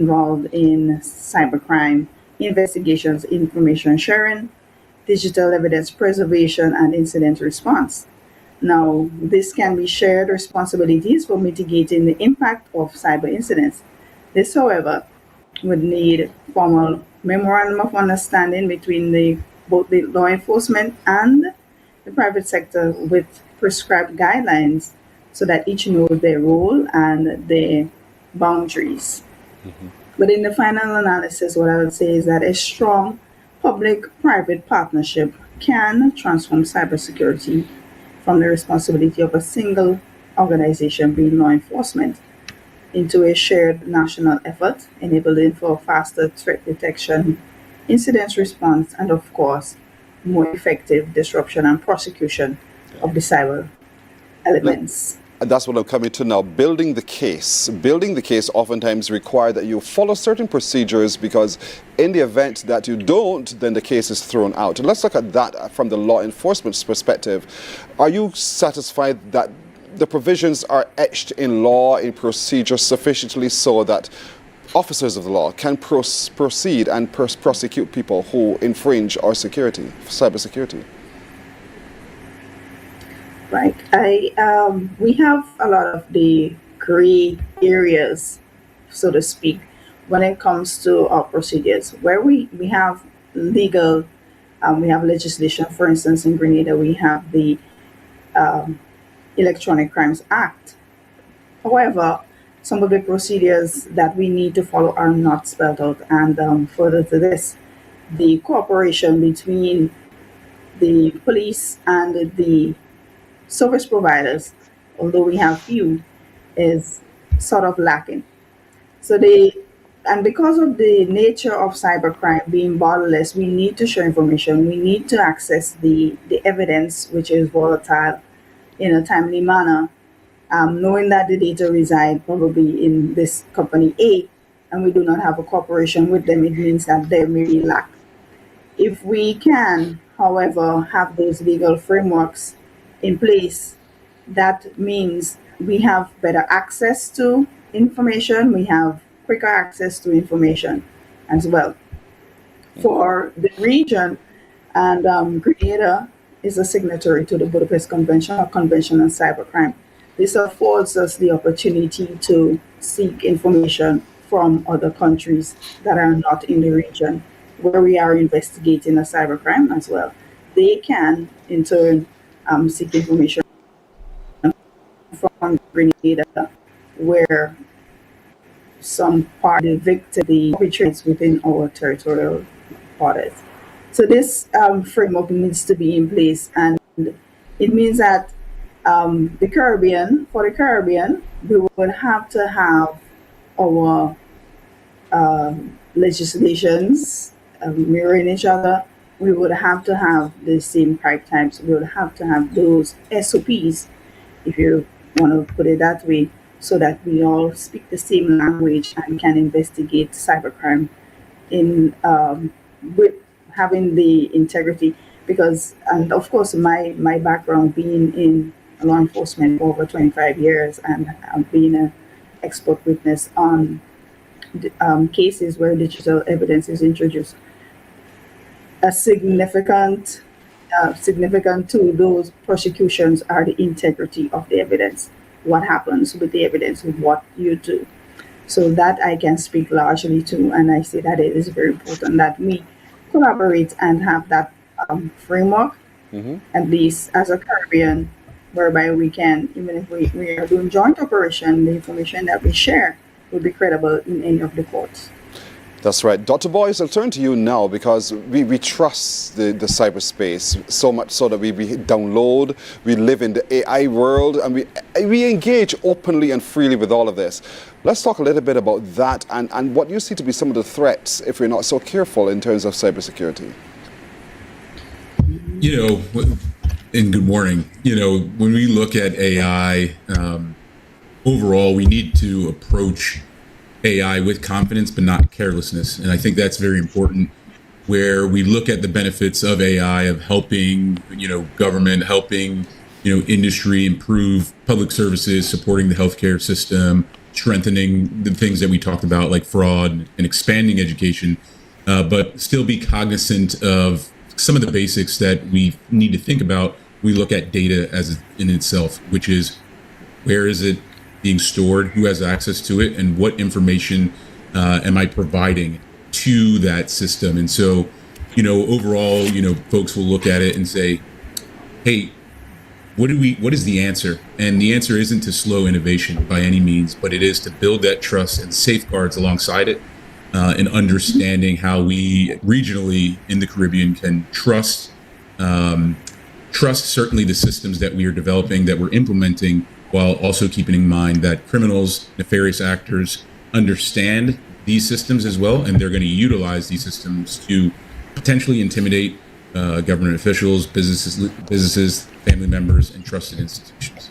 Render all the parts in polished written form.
involved in cybercrime investigations, information sharing, digital evidence preservation, and incident response. Now, this can be shared responsibilities for mitigating the impact of cyber incidents. This, however, would need formal memorandum of understanding between both the law enforcement and the private sector with prescribed guidelines so that each knows their role and their boundaries. But in the final analysis, what I would say is that a strong public-private partnership can transform cybersecurity from the responsibility of a single organization, being law enforcement, into a shared national effort, enabling for faster threat detection, incident response, and of course, more effective disruption and prosecution of the cyber elements. And that's what I'm coming to now. Building the case. Building the case oftentimes requires that you follow certain procedures, because in the event that you don't, then the case is thrown out. And let's look at that from the law enforcement's perspective. Are you satisfied that the provisions are etched in law, in procedure sufficiently so that officers of the law can proceed and prosecute people who infringe our security, cybersecurity? Right. We have a lot of the gray areas, so to speak, when it comes to our procedures, where we have legal, we have legislation. For instance, in Grenada, we have the Electronic Crimes Act. However, some of the procedures that we need to follow are not spelled out. And further to this, the cooperation between the police and the service providers, although we have few, is sort of lacking. And because of the nature of cybercrime being borderless, we need to share information. We need to access the evidence, which is volatile, in a timely manner, knowing that the data reside probably in this company A, and we do not have a cooperation with them. It means that they may lack. If we can, however, have those legal frameworks in place, that means we have better access to information, we have quicker access to information as well. For the region, and Grenada is a signatory to the Budapest Convention or Convention on Cybercrime. This affords us the opportunity to seek information from other countries that are not in the region where we are investigating a cybercrime as well. They can, in turn, seek information from Grenada, where some part of the victim, the perpetrators within our territorial borders. So this framework needs to be in place, and it means that for the Caribbean, we would have to have our legislations mirroring each other. We would have to have the same pipe times. We would have to have those SOPs, if you want to put it that way, so that we all speak the same language and can investigate cybercrime in with having the integrity. Because, and of course, my background being in law enforcement for over 25 years, and being an expert witness on cases where digital evidence is introduced. A significant to those prosecutions are the integrity of the evidence. What happens with the evidence, with what you do. So that I can speak largely to, and I say that it is very important that we collaborate and have that framework, at least as a Caribbean, whereby we can, even if we are doing joint operation, the information that we share will be credible in any of the courts. That's right. Dr. Boyce, I'll turn to you now, because we trust the cyberspace so much so that we download, we live in the AI world, and we engage openly and freely with all of this. Let's talk a little bit about that and what you see to be some of the threats if we're not so careful in terms of cybersecurity. And good morning. When we look at AI, overall, we need to approach AI with confidence, but not carelessness. And I think that's very important, where we look at the benefits of AI, of helping, government, helping, industry improve public services, supporting the healthcare system, strengthening the things that we talked about, like fraud and expanding education, but still be cognizant of some of the basics that we need to think about. We look at data as in itself, which is where is it being stored, who has access to it, and what information am I providing to that system. And so, overall, folks will look at it and say, hey, what is the answer? And the answer isn't to slow innovation by any means, but it is to build that trust and safeguards alongside it, and understanding how we regionally in the Caribbean can trust certainly the systems that we are developing, that we're implementing, while also keeping in mind that criminals, nefarious actors understand these systems as well, and they're going to utilize these systems to potentially intimidate government officials, businesses, family members, and trusted institutions.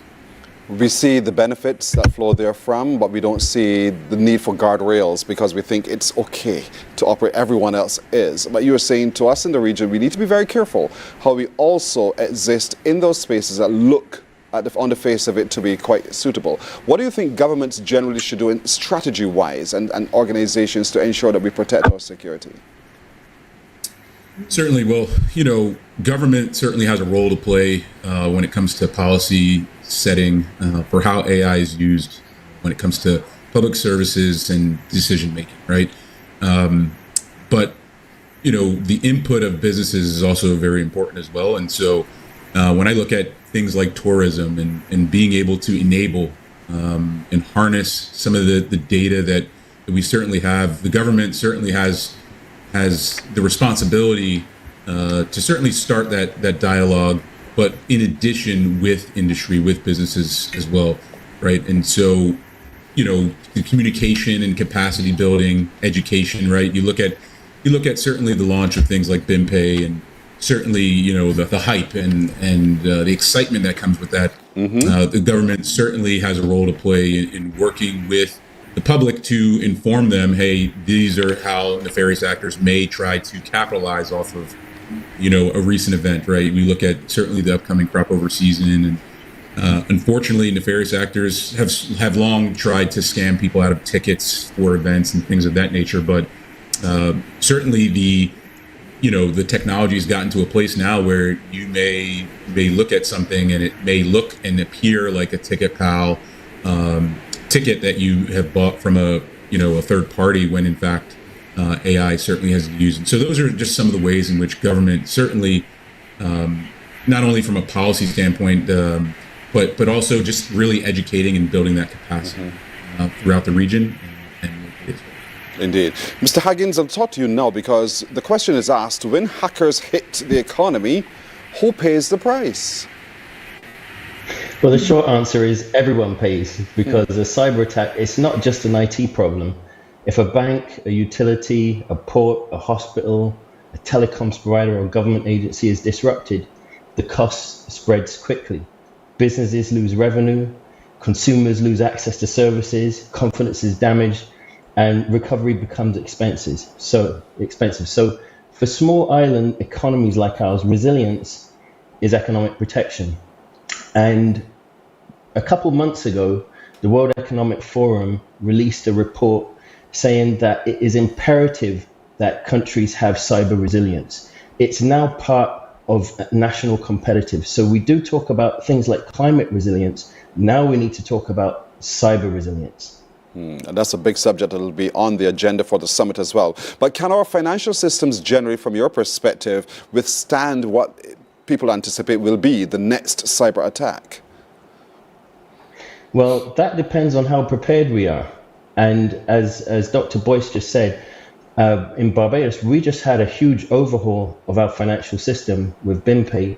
We see the benefits that flow therefrom, but we don't see the need for guardrails because we think it's okay to operate. Everyone else is. But you were saying to us in the region, we need to be very careful how we also exist in those spaces that look on the face of it to be quite suitable. What do you think governments generally should do strategy-wise and organizations to ensure that we protect our security? Certainly. Well, government certainly has a role to play when it comes to policy setting for how AI is used when it comes to public services and decision making, right? But, the input of businesses is also very important as well. And so when I look at things like tourism and being able to enable and harness some of the data that we certainly have, the government certainly has the responsibility to certainly start that dialogue, but in addition with industry, with businesses as well, right? And so, the communication and capacity building, education, right? You look at certainly the launch of things like BIMPay, and certainly, the hype and the excitement that comes with that. Mm-hmm. The government certainly has a role to play in working with the public to inform them, hey, these are how nefarious actors may try to capitalize off of, a recent event, right? We look at certainly the upcoming crop over season, and unfortunately, nefarious actors have long tried to scam people out of tickets for events and things of that nature. But certainly the technology has gotten to a place now where you may look at something and it may look and appear like a TicketPal ticket that you have bought from a third party, when in fact AI certainly has used. So those are just some of the ways in which government certainly, not only from a policy standpoint, but also just really educating and building that capacity throughout the region. Indeed. Mr. Haggins, I'll talk to you now because the question is asked, when hackers hit the economy, who pays the price? Well, the short answer is everyone pays, because a cyber attack is not just an IT problem. If a bank, a utility, a port, a hospital, a telecoms provider or government agency is disrupted, the cost spreads quickly. Businesses lose revenue, consumers lose access to services, confidence is damaged, and recovery becomes expensive. So for small island economies like ours, resilience is economic protection. And a couple months ago, the World Economic Forum released a report saying that it is imperative that countries have cyber resilience. It's now part of national competitive. So we do talk about things like climate resilience. Now we need to talk about cyber resilience. And that's a big subject that will be on the agenda for the summit as well. But can our financial systems generally, from your perspective, withstand what people anticipate will be the next cyber attack? Well, that depends on how prepared we are. And as Dr. Boyce just said, in Barbados, we just had a huge overhaul of our financial system with BIMPay.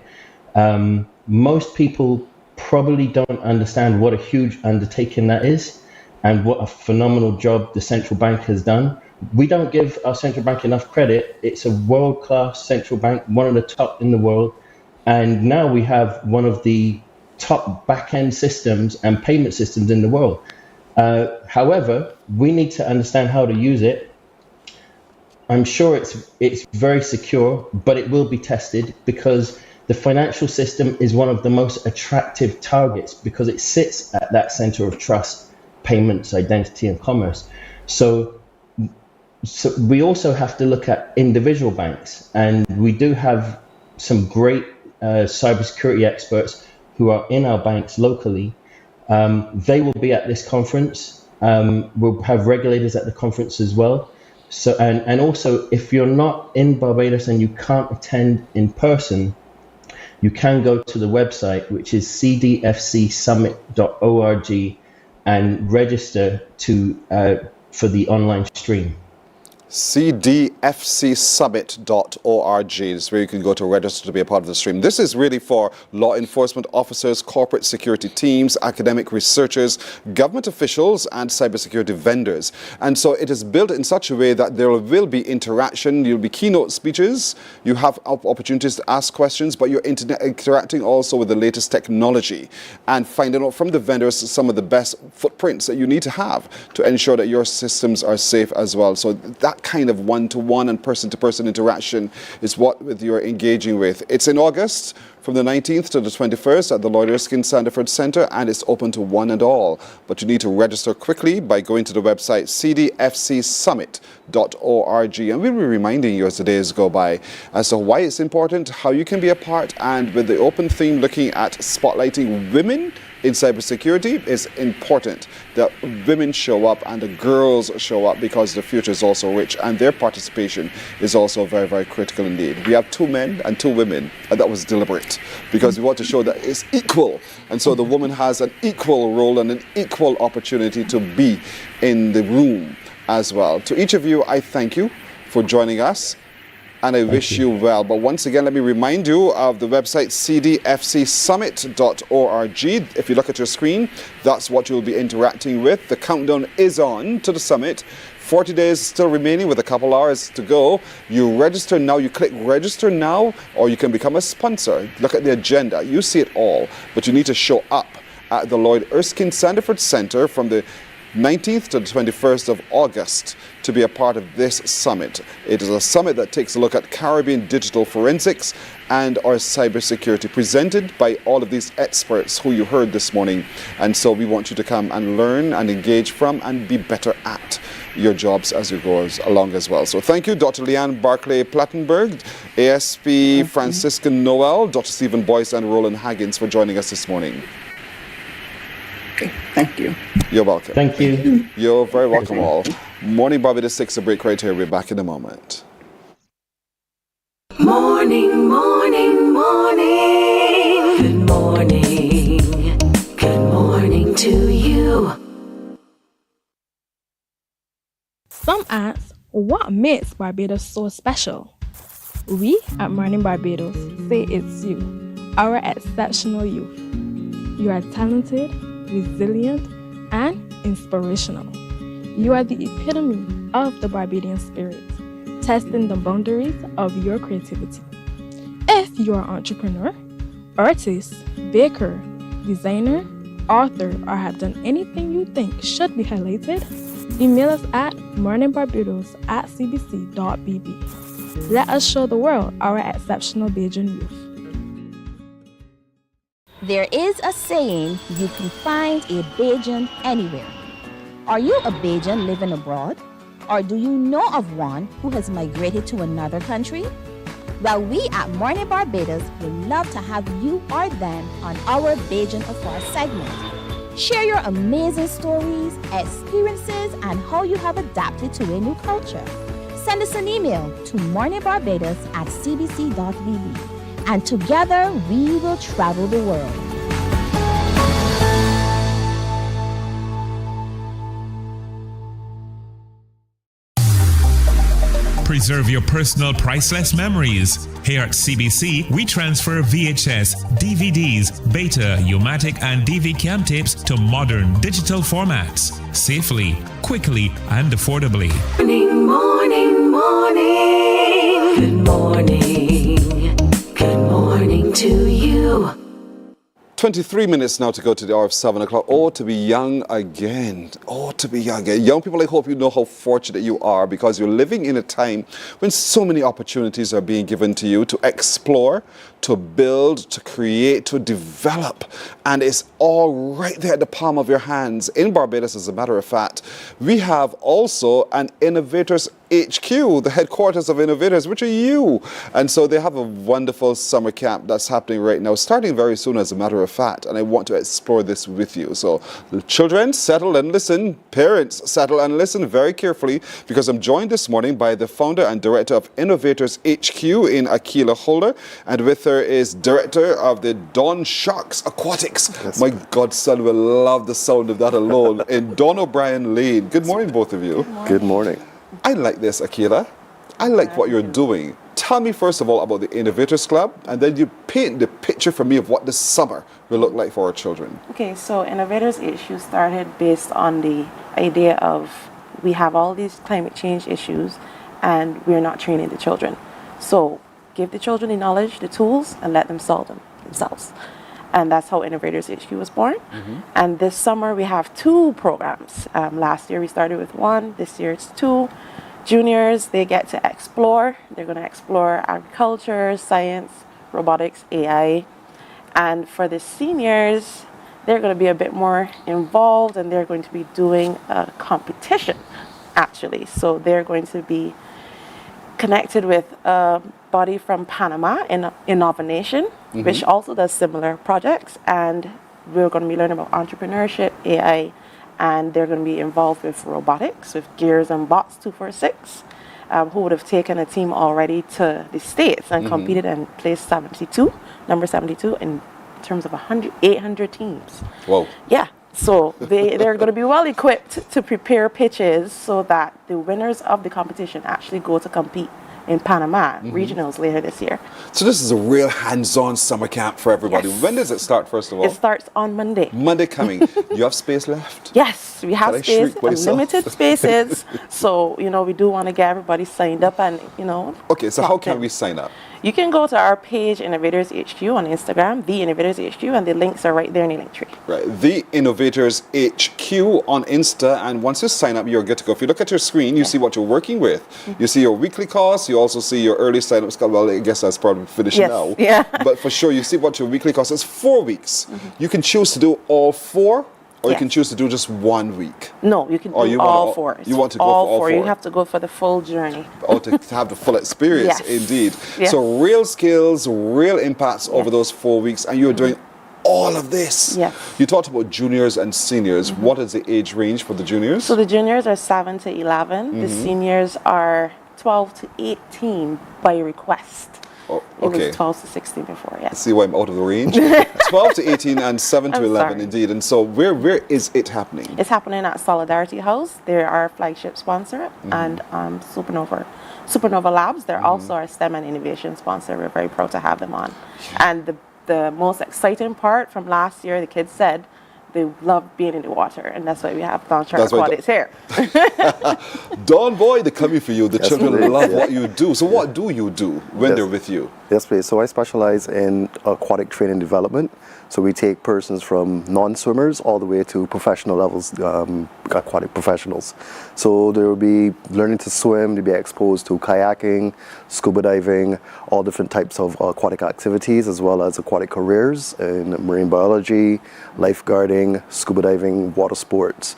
Most people probably don't understand what a huge undertaking that is and what a phenomenal job the central bank has done. We don't give our central bank enough credit. It's a world-class central bank, one of the top in the world. And now we have one of the top back-end systems and payment systems in the world. However, we need to understand how to use it. I'm sure it's very secure, but it will be tested because the financial system is one of the most attractive targets because it sits at that center of trust payments, identity, and commerce. So we also have to look at individual banks, and we do have some great cybersecurity experts who are in our banks locally. They will be at this conference. We'll have regulators at the conference as well. So, and also, if you're not in Barbados and you can't attend in person, you can go to the website, which is cdfcsummit.org, and register for the online stream. cdfcsummit.org is where you can go to register to be a part of the stream. This is really for law enforcement officers, corporate security teams, academic researchers, government officials, and cybersecurity vendors. And so it is built in such a way that there will be interaction. You'll be keynote speeches. You have opportunities to ask questions, but you're interacting also with the latest technology and finding out from the vendors some of the best footprints that you need to have to ensure that your systems are safe as well. So that kind of one-to-one and person-to-person interaction is what you're engaging with. It's in August from the 19th to the 21st at the Lloyd Erskine Sandiford Center, and it's open to one and all. But you need to register quickly by going to the website cdfcsummit.org. And we'll be reminding you as the days go by as to why it's important, how you can be a part, and with the open theme looking at spotlighting women in cybersecurity, it's important that women show up and the girls show up, because the future is also rich and their participation is also very, very critical indeed. We have 2 men and 2 women, and that was deliberate because we want to show that it's equal. And so the woman has an equal role and an equal opportunity to be in the room as well. To each of you, I thank you for joining us, and I wish you well. But once again, let me remind you of the website cdfcsummit.org. If you look at your screen, that's what you'll be interacting with. The countdown is on to the summit. 40 days still remaining with a couple hours to go. You register now, you click register now, or you can become a sponsor. Look at the agenda, you see it all, but you need to show up at the Lloyd Erskine Sandiford Center from the 19th to the 21st of August to be a part of this summit. It is a summit that takes a look at Caribbean digital forensics and our cybersecurity, presented by all of these experts who you heard this morning. And so we want you to come and learn and engage from and be better at your jobs as you go along as well. So thank you, Dr. Leanne Barclay-Plattenberg, ASP Franciscan Noel, Dr. Stephen Boyce, and Roland Haggins for joining us this morning. Thank you. You're welcome. Thank you. You're very welcome all. Morning Barbados 6, a break right here. We're back in a moment. Morning, morning, morning. Good morning. Good morning to you. Some ask, what makes Barbados so special? We at Mornin Barbados say it's you, our exceptional youth. You are talented, resilient, and inspirational. You are the epitome of the Barbadian spirit, testing the boundaries of your creativity. If you are an entrepreneur, artist, baker, designer, author, or have done anything you think should be highlighted, email us at morninbarbados@cbc.bb. Let us show the world our exceptional Bajan youth. There is a saying, you can find a Bajan anywhere. Are you a Bajan living abroad? Or do you know of one who has migrated to another country? Well, we at Mornin Barbados would love to have you or them on our Bajan Afar segment. Share your amazing stories, experiences, and how you have adapted to a new culture. Send us an email to morninbarbados@cbc.bb. And together we will travel the world. Preserve your personal priceless memories. Here at CBC, we transfer VHS, DVDs, Beta, U-matic, and DV-Cam tapes to modern digital formats, safely, quickly, and affordably. Morning, morning, morning. Good morning. Good morning to you. 23 minutes now to go to the hour of 7 o'clock. Oh, to be young again. Oh, to be young again. Young people, I hope you know how fortunate you are, because you're living in a time when so many opportunities are being given to you to explore, to build, to create, to develop. And it's all right there at the palm of your hands. In Barbados, as a matter of fact, we have also an Innovators HQ, the headquarters of Innovators, which are you. And so they have a wonderful summer camp that's happening right now, starting very soon, as a matter of fact. And I want to explore this with you. So the children, settle and listen. Parents, settle and listen very carefully, because I'm joined this morning by the founder and director of Innovators HQ in Akila Holder. And with her is director of the Don Sharks Aquatics. Yes. My godson will love the sound of that alone. In Don O'Brien Lane. Good morning, both of you. Good morning. I like this, Akila. I like what you're doing. Tell me first of all about the Innovators Club, and then you paint the picture for me of what this summer will look like for our children. Okay, so Innovators HQ started based on the idea of we have all these climate change issues and we're not training the children. So give the children the knowledge, the tools, and let them solve them themselves. And that's how Innovators HQ was born. And this summer we have 2 programs. Last year we started with 1, this year it's 2. Juniors, they get to explore. They're going to explore agriculture, science, robotics, AI. And for the seniors, they're going to be a bit more involved, and they're going to be doing a competition, actually. So they're going to be connected with a body from Panama, Innovation, which also does similar projects. And we're going to be learning about entrepreneurship, AI, and they're going to be involved with robotics, with Gears and Bots 246, who would have taken a team already to the States and competed and placed number 72 in terms of 800 teams. Whoa. Yeah. So they're going to be well equipped to prepare pitches so that the winners of the competition actually go to compete in Panama regionals later this year. So this is a real hands-on summer camp for everybody. Yes. When does it start, first of all? It starts on Monday. Monday coming. You have space left? Yes, we have Can I space, shriek myself? unlimited spaces. So, we do want to get everybody signed up and, Okay, so how can we sign up? You can go to our page, Innovators HQ, on Instagram, The Innovators HQ, and the links are right there in the link tree. Right, The Innovators HQ on Insta, and once you sign up, you're good to go. If you look at your screen, you see what you're working with. You see your weekly costs, you also see your early sign-ups. Well, I guess that's probably finished now. Yeah. But for sure, you see what your weekly cost is. 4 weeks. You can choose to do all 4, or you can choose to do just 1 week. No, you can do all 4. You want to go all for all 4. You have to go for the full journey. Or to have the full experience, Yes. indeed. Yes. So real skills, real impacts over those 4 weeks, and you're doing all of this. Yes. You talked about juniors and seniors. What is the age range for the juniors? So the juniors are 7 to 11. The seniors are 12 to 18 by request. Oh, It okay. was 12 to 16 before, yes. See why I'm out of the range? 12 to 18 and 7 to I'm 11, sorry. indeed. And so where is it happening? It's happening at Solidarity House. They're our flagship sponsor, and Supernova Labs. They're also our STEM and innovation sponsor. We're very proud to have them on. And the most exciting part from last year, the kids said they love being in the water, and that's why we have Don Shark Aquatics here. Don Boy, they're coming for you. The children please. love what you do. So what do you do when they're with you? Yes, please. So I specialize in aquatic training development. So we take persons from non-swimmers all the way to professional levels, aquatic professionals. So they will be learning to swim, they'll be exposed to kayaking, scuba diving, all different types of aquatic activities, as well as aquatic careers in marine biology, lifeguarding, scuba diving, water sports.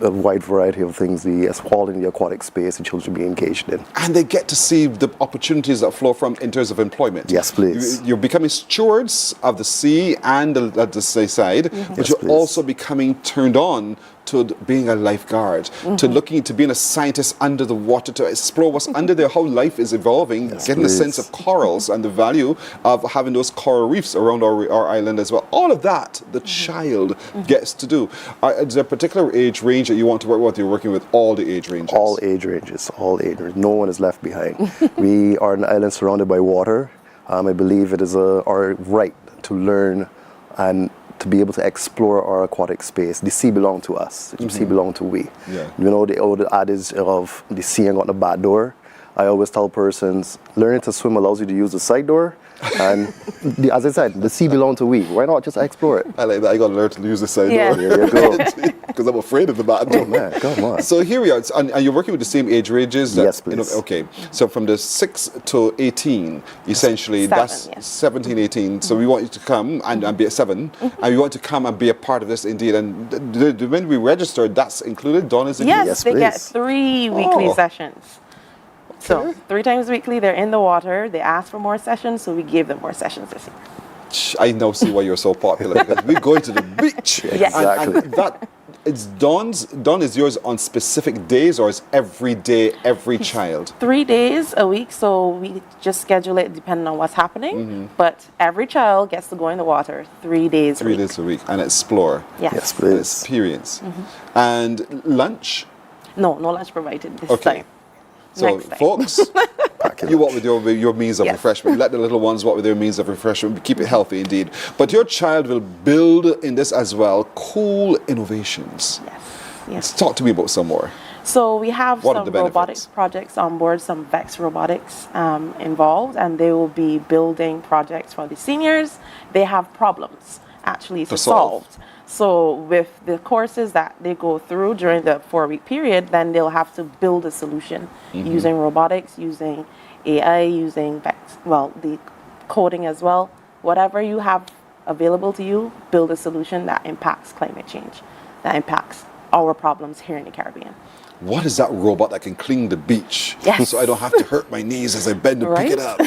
A wide variety of things, all in the aquatic space the children be engaged in. And they get to see the opportunities that flow from in terms of employment. Yes, please. You're becoming stewards of the sea and the seaside, but Yes, you're please. also becoming turned on to being a lifeguard, to looking to being a scientist under the water, to explore what's under there, how life is evolving, getting a sense of corals and the value of having those coral reefs around our island as well. All of that the child gets to do. Is there a particular age range that you want to work with? You're working with all the age ranges? All age ranges, all age ranges. No one is left behind. We are an island surrounded by water. I believe it is our right to learn and to be able to explore our aquatic space. The sea belongs to us. The sea belongs to we. Yeah. You know the old adage of the sea ain't got no back door. I always tell persons, learning to swim allows you to use the side door. And as I said, the sea belongs to we. Why not just explore it? I like that. I got to learn to use the side Yeah. door. There you go. Because I'm afraid of the bottom. Oh, man, come on. So here we are, and you're working with the same age ranges? Yes, please. Okay, so from the 6 to 18, essentially, that's 17, 18. So we want you to come and be at 7, and we want to come and be a part of this indeed. And when we register, that's included? Dawn is included? Yes, they get 3 weekly sessions. So 3 times weekly, they're in the water. They ask for more sessions, so we gave them more sessions this year. I now see why you're so popular, because we're going to the beach. Yes. Exactly. And that, it's Dawn is yours on specific days, or is every day, every child? 3 days a week, so we just schedule it depending on what's happening. But every child gets to go in the water 3 days a 3 week. days a week, and explore. Yes. Yes, And please. experience. And lunch? No lunch provided this Okay. time. So, Next time. folks, you walk with your means of Yes. refreshment. Let the little ones walk with their means of refreshment. Keep it healthy, indeed. But your child will build in this as well cool innovations. Yes. Talk to me about some more. So we have What are some the robotics benefits? projects on board, some VEX robotics involved, and they will be building projects for the seniors. They have problems actually to solve. So with the courses that they go through during the 4-week period, then they'll have to build a solution using robotics, using AI, using VEX, well, the coding as well. Whatever you have available to you, build a solution that impacts climate change, that impacts our problems here in the Caribbean. What is that robot that can clean the beach? Yes. So I don't have to hurt my knees as I bend to pick it up.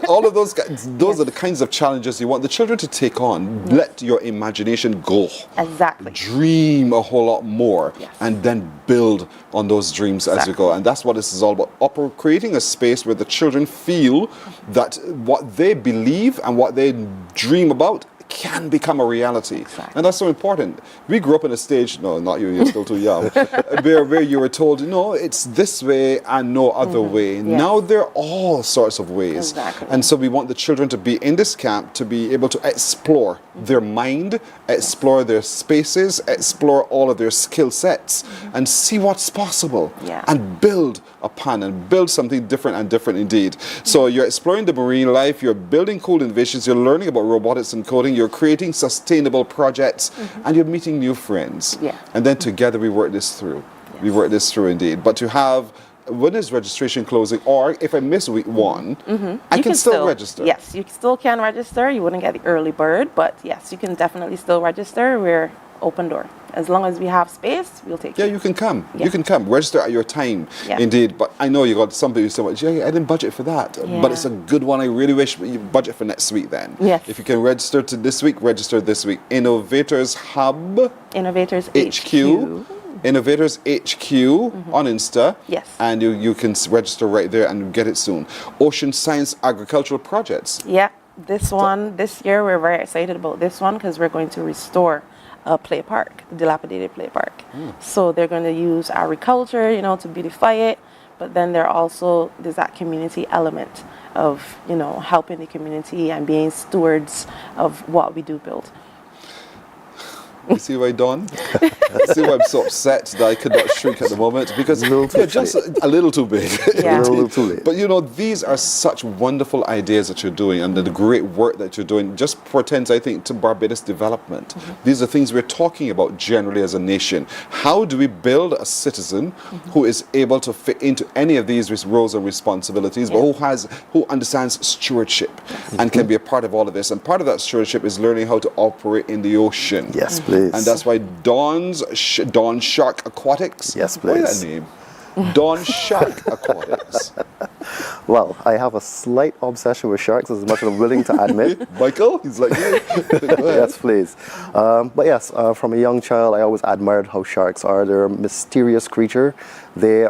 All of those are the kinds of challenges you want the children to take on. Let your imagination go. Exactly. Dream a whole lot more, and then build on those dreams as you go. And that's what this is all about. Creating a space where the children feel that what they believe and what they dream about can become a reality. And that's so important. We grew up in a stage, no, not you, you're still too young, where you were told, no, it's this way and no other way. Yes. Now there are all sorts of ways. Exactly. And so we want the children to be in this camp, to be able to explore their mind, explore their spaces, explore all of their skill sets, and see what's possible. And build upon and build something different and different indeed. So you're exploring the marine life, you're building cool innovations, you're learning about robotics and coding, you're creating sustainable projects, and you're meeting new friends. And then together we work this through. We work this through indeed. But to have, when is registration closing? Or if I miss week 1, I can still register. Yes, you still can register. You wouldn't get the early bird, but yes, you can definitely still register. We're open door. As long as we have space, we'll take you can come. You can come. Register at your time. Indeed. But I know you got somebody who said, well, I didn't budget for that. But it's a good one. I really wish you budget for next week then. Yes. If you can register to this week, register this week. Innovators Hub. Innovators HQ. Innovators HQ on Insta. Yes. And you can register right there and get it soon. Ocean Science Agricultural Projects. Yeah. This year, we're very excited about this one because we're going to restore a play park, a dilapidated play park. So they're going to use agriculture, to beautify it, but then there's that community element of, helping the community and being stewards of what we do build. You see why, Dawn? See why I'm so upset that I could not shrink at the moment? Because you're just a little too big. Yeah. A little too late. But these are such wonderful ideas that you're doing, and the great work that you're doing just portends, I think, to Barbados development. These are things we're talking about generally as a nation. How do we build a citizen who is able to fit into any of these roles and responsibilities, but who understands stewardship and can be a part of all of this? And part of that stewardship is learning how to operate in the ocean. Yes, please. And that's why Dawn Shark Aquatics. Yes, Why please. that name? Dawn Shark Aquatics. Well, I have a slight obsession with sharks, as much as I'm willing to admit. Michael? He's like, Yes, please. But yes, from a young child, I always admired how sharks are. They're a mysterious creature. They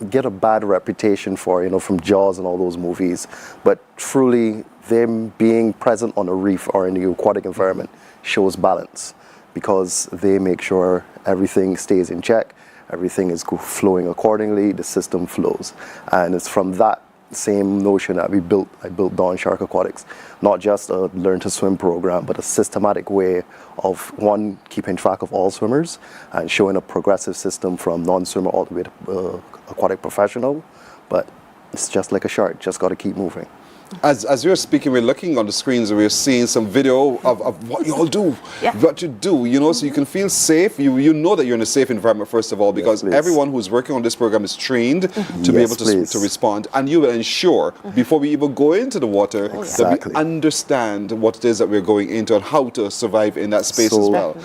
get a bad reputation for, from Jaws and all those movies. But truly, them being present on a reef or in the aquatic environment shows balance, because they make sure everything stays in check, everything is flowing accordingly, the system flows. And it's from that same notion that I built Dawn Shark Aquatics. Not just a learn to swim program, but a systematic way of, one, keeping track of all swimmers and showing a progressive system from non-swimmer all the way to aquatic professional. But It's just like a shark, just got to keep moving. As you're speaking, we're looking on the screens and we're seeing some video of what you all do, what you do, you know, so you can feel safe. You know that you're in a safe environment, first of all, because everyone who's working on this program is trained to be able to respond. And you will ensure, before we even go into the water, that we understand what it is that we're going into and how to survive in that space as well.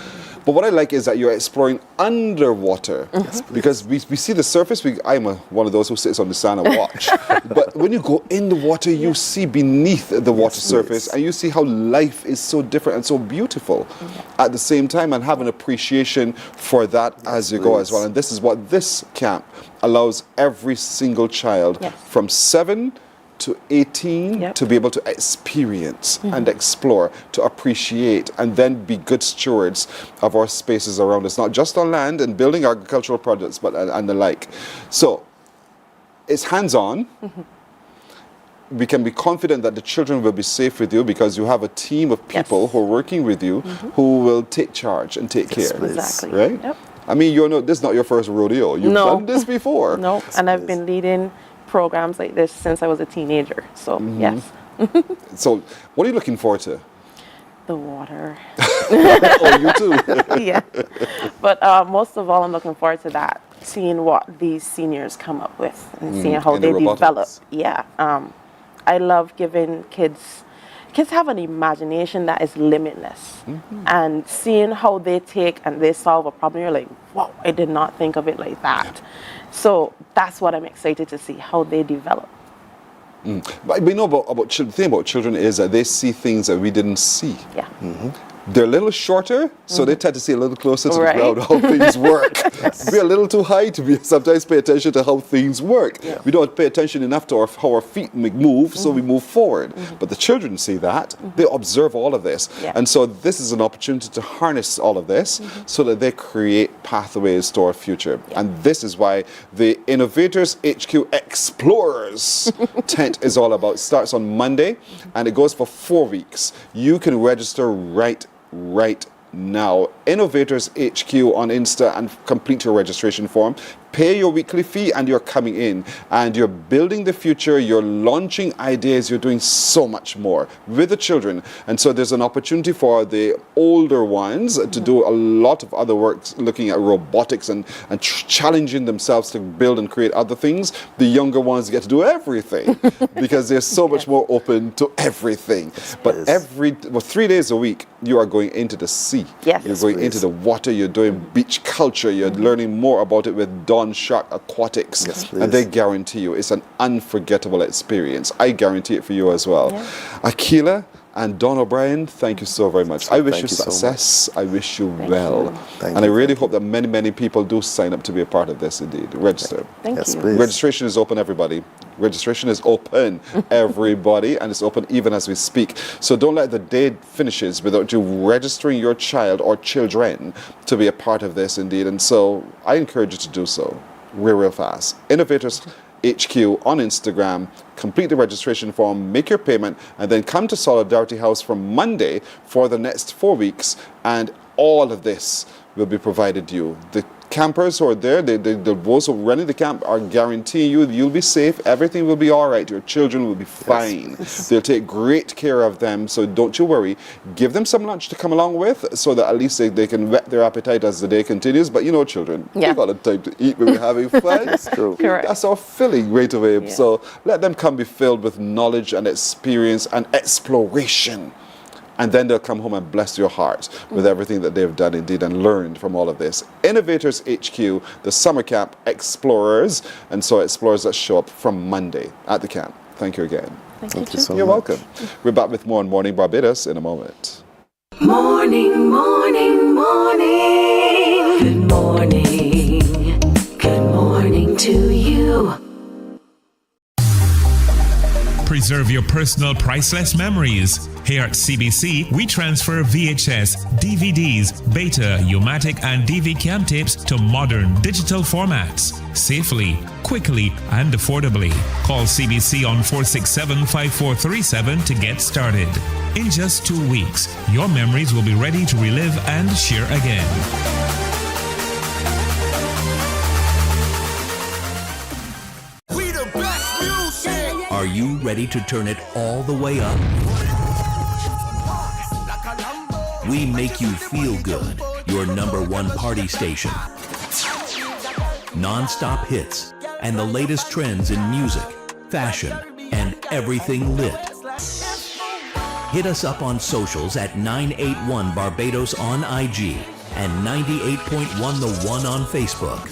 But what I like is that you're exploring underwater, because we see the surface. I'm one of those who sits on the sand and watch. But when you go in the water, you see beneath the water surface, and you see how life is so different and so beautiful at the same time, and have an appreciation for that as you go as well. And this is what this camp allows every single child from 7 to 18 to be able to experience and explore, to appreciate, and then be good stewards of our spaces around us, not just on land and building agricultural products, but and the like. So it's hands-on. We can be confident that the children will be safe with you because you have a team of people who are working with you who will take charge and take care. Exactly. Right? Yep. I mean, this is not your first rodeo. You've done this before. No, and I've been leading programs like this since I was a teenager. So, yes. So, what are you looking forward to? The water. Oh, you too. Yeah. But most of all, I'm looking forward to that. Seeing what these seniors come up with and seeing how they develop. Yeah. I love giving kids have an imagination that is limitless. And seeing how they take and they solve a problem, you're like, wow, I did not think of it like that. So that's what I'm excited to see, how they develop. But we know about children. The thing about children is that they see things that we didn't see. Yeah. They're a little shorter, so they tend to see a little closer to the ground how things work. We're a little too high to sometimes pay attention to how things work. We don't pay attention enough to how our feet move, so we move forward. But the children see that. They observe all of this. And so this is an opportunity to harness all of this so that they create pathways to our future. And this is why the Innovators HQ Explorers tent is all about. It starts on Monday, and it goes for 4 weeks. You can register right now. Innovators HQ on Insta and complete your registration form. Pay your weekly fee and you're coming in and you're building the future, you're launching ideas, you're doing so much more with the children. And so there's an opportunity for the older ones to do a lot of other work, looking at robotics and challenging themselves to build and create other things. The younger ones get to do everything because they're so much more open to everything. But 3 days a week, you are going into the sea. You're going into the water, you're doing beach culture, you're learning more about it with Dawn Shark Aquatics, and they guarantee you it's an unforgettable experience. I guarantee it for you as well. Akila and Don O'Brien, thank you so very much. I wish you success. I wish you well. And I really hope that many, many people do sign up to be a part of this indeed. Register. Thank you. Registration is open, everybody. Registration is open, everybody, and it's open even as we speak. So don't let the day finishes without you registering your child or children to be a part of this indeed. And so I encourage you to do so real fast. Innovators HQ on Instagram, complete the registration form, make your payment, and then come to Solidarity House from Monday for the next 4 weeks, and all of this will be provided you. The campers who are there, those who are running the camp are guaranteeing you'll be safe, everything will be all right, your children will be fine. They'll take great care of them, so don't you worry. Give them some lunch to come along with so that at least they can whet their appetite as the day continues. But you know, children, we got a time to eat when we're having fun. That's true. That's our filling right away. So let them come be filled with knowledge and experience and exploration. And then they'll come home and bless your heart with everything that they've done indeed and learned from all of this. Innovators HQ, the summer camp Explorers, and so explorers that show up from Monday at the camp. Thank you again. Thank you so You're much. welcome. We're back with more on Morning Barbados in a moment. Morning, morning, morning. Good morning. Good morning to you. Preserve your personal priceless memories. Here at CBC, we transfer VHS, DVDs, Beta, U-matic, and DV cam tapes to modern digital formats. Safely, quickly, and affordably. Call CBC on 467-5437 to get started. In just 2 weeks, your memories will be ready to relive and share again. Are you ready to turn it all the way up? We make you feel good. Your #1 party station. Non-stop hits and the latest trends in music, fashion, and everything lit. Hit us up on socials at 981 Barbados on IG and 98.1 The One on Facebook.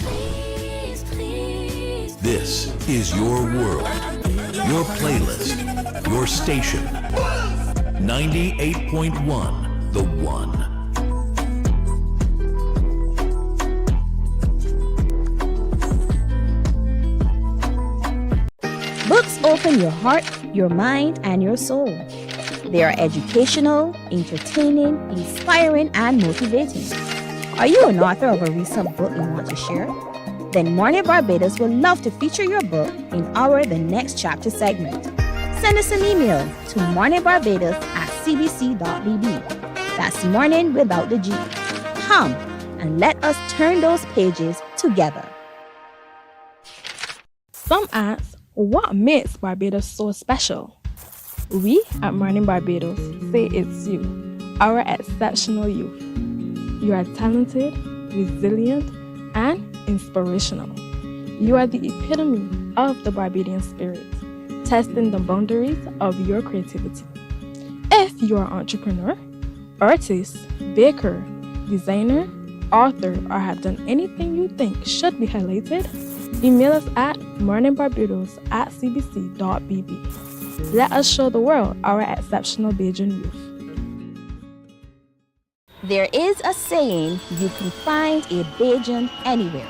This is your world, your playlist, your station. 98.1 The One. Books open your heart, your mind, and your soul. They are educational, entertaining, inspiring, and motivating. Are you an author of a recent book you want to share? Then Mornin Barbados would love to feature your book in our The Next Chapter segment. Send us an email to morninbarbados@cbc.bb. That's morning without the G. Come and let us turn those pages together. Some ask, what makes Barbados so special? We at Mornin Barbados say it's you, our exceptional youth. You are talented, resilient, and inspirational. You are the epitome of the Barbadian spirit, testing the boundaries of your creativity. If you are an entrepreneur, artist, baker, designer, author, or have done anything you think should be highlighted, email us at morninbarbados@cbc.bb. Let us show the world our exceptional Bajan youth. There is a saying, you can find a Bajan anywhere.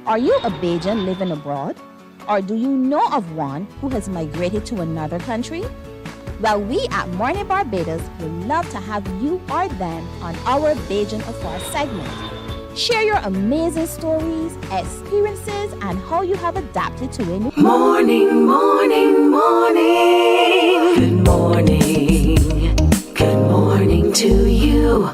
Are you a Bajan living abroad? Or do you know of one who has migrated to another country? Well, we at Mornin Barbados would love to have you or them on our Bajan Afar segment. Share your amazing stories, experiences, and how you have adapted to a new Morning, morning, morning. Good morning. Good morning to you.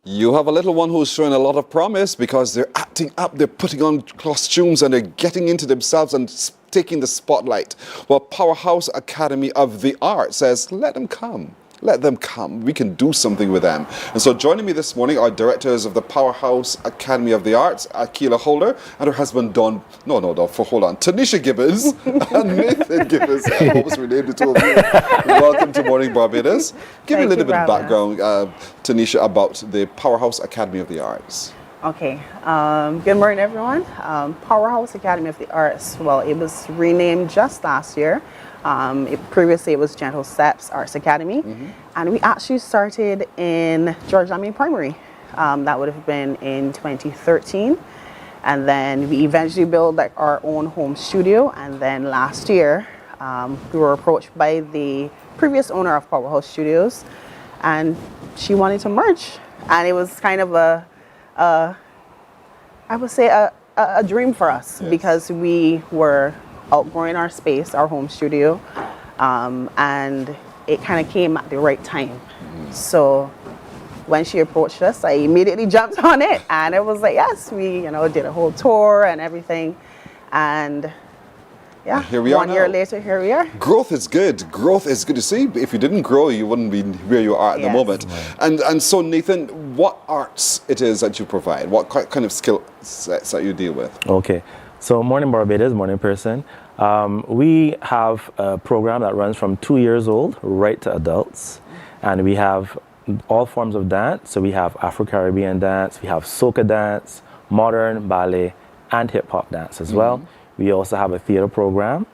You have a little one who's showing a lot of promise because they're acting up, they're putting on costumes and they're getting into themselves and taking the spotlight. Well, Powerhouse Academy of the Arts says, let them come. Let them come. We can do something with them. And so joining me this morning are directors of the Powerhouse Academy of the Arts, Akila Holder, and her husband, Tanisha Gibbons and Nathan Gibbons. I almost renamed the two of you. Welcome to Morning Barbados. Give me a little bit of background, Tanisha, about the Powerhouse Academy of the Arts. Okay. Good morning, everyone. Powerhouse Academy of the Arts, well, it was renamed just last year. Previously, it was Gentle Steps Arts Academy, and we actually started in George Laming Primary. That would have been in 2013, and then we eventually built like our own home studio. And then last year, we were approached by the previous owner of Powerhouse Studios, and she wanted to merge, and it was kind of I would say a dream for us, because we were outgrowing our space, our home studio, and it kind of came at the right time. So when she approached us, I immediately jumped on it, and it was like, yes, we did a whole tour and everything, and yeah, here we are. 1 year later, here we are. Growth is good. Growth is good to see. If you didn't grow, you wouldn't be where you are at the moment. And so, Nathan, what arts it is that you provide? What kind of skill sets that you deal with? Okay. So Mornin Barbados, Morning Person, we have a program that runs from 2 years old right to adults, and we have all forms of dance. So we have Afro-Caribbean dance, we have soca dance, modern, ballet, and hip-hop dance as well. We also have a theater program,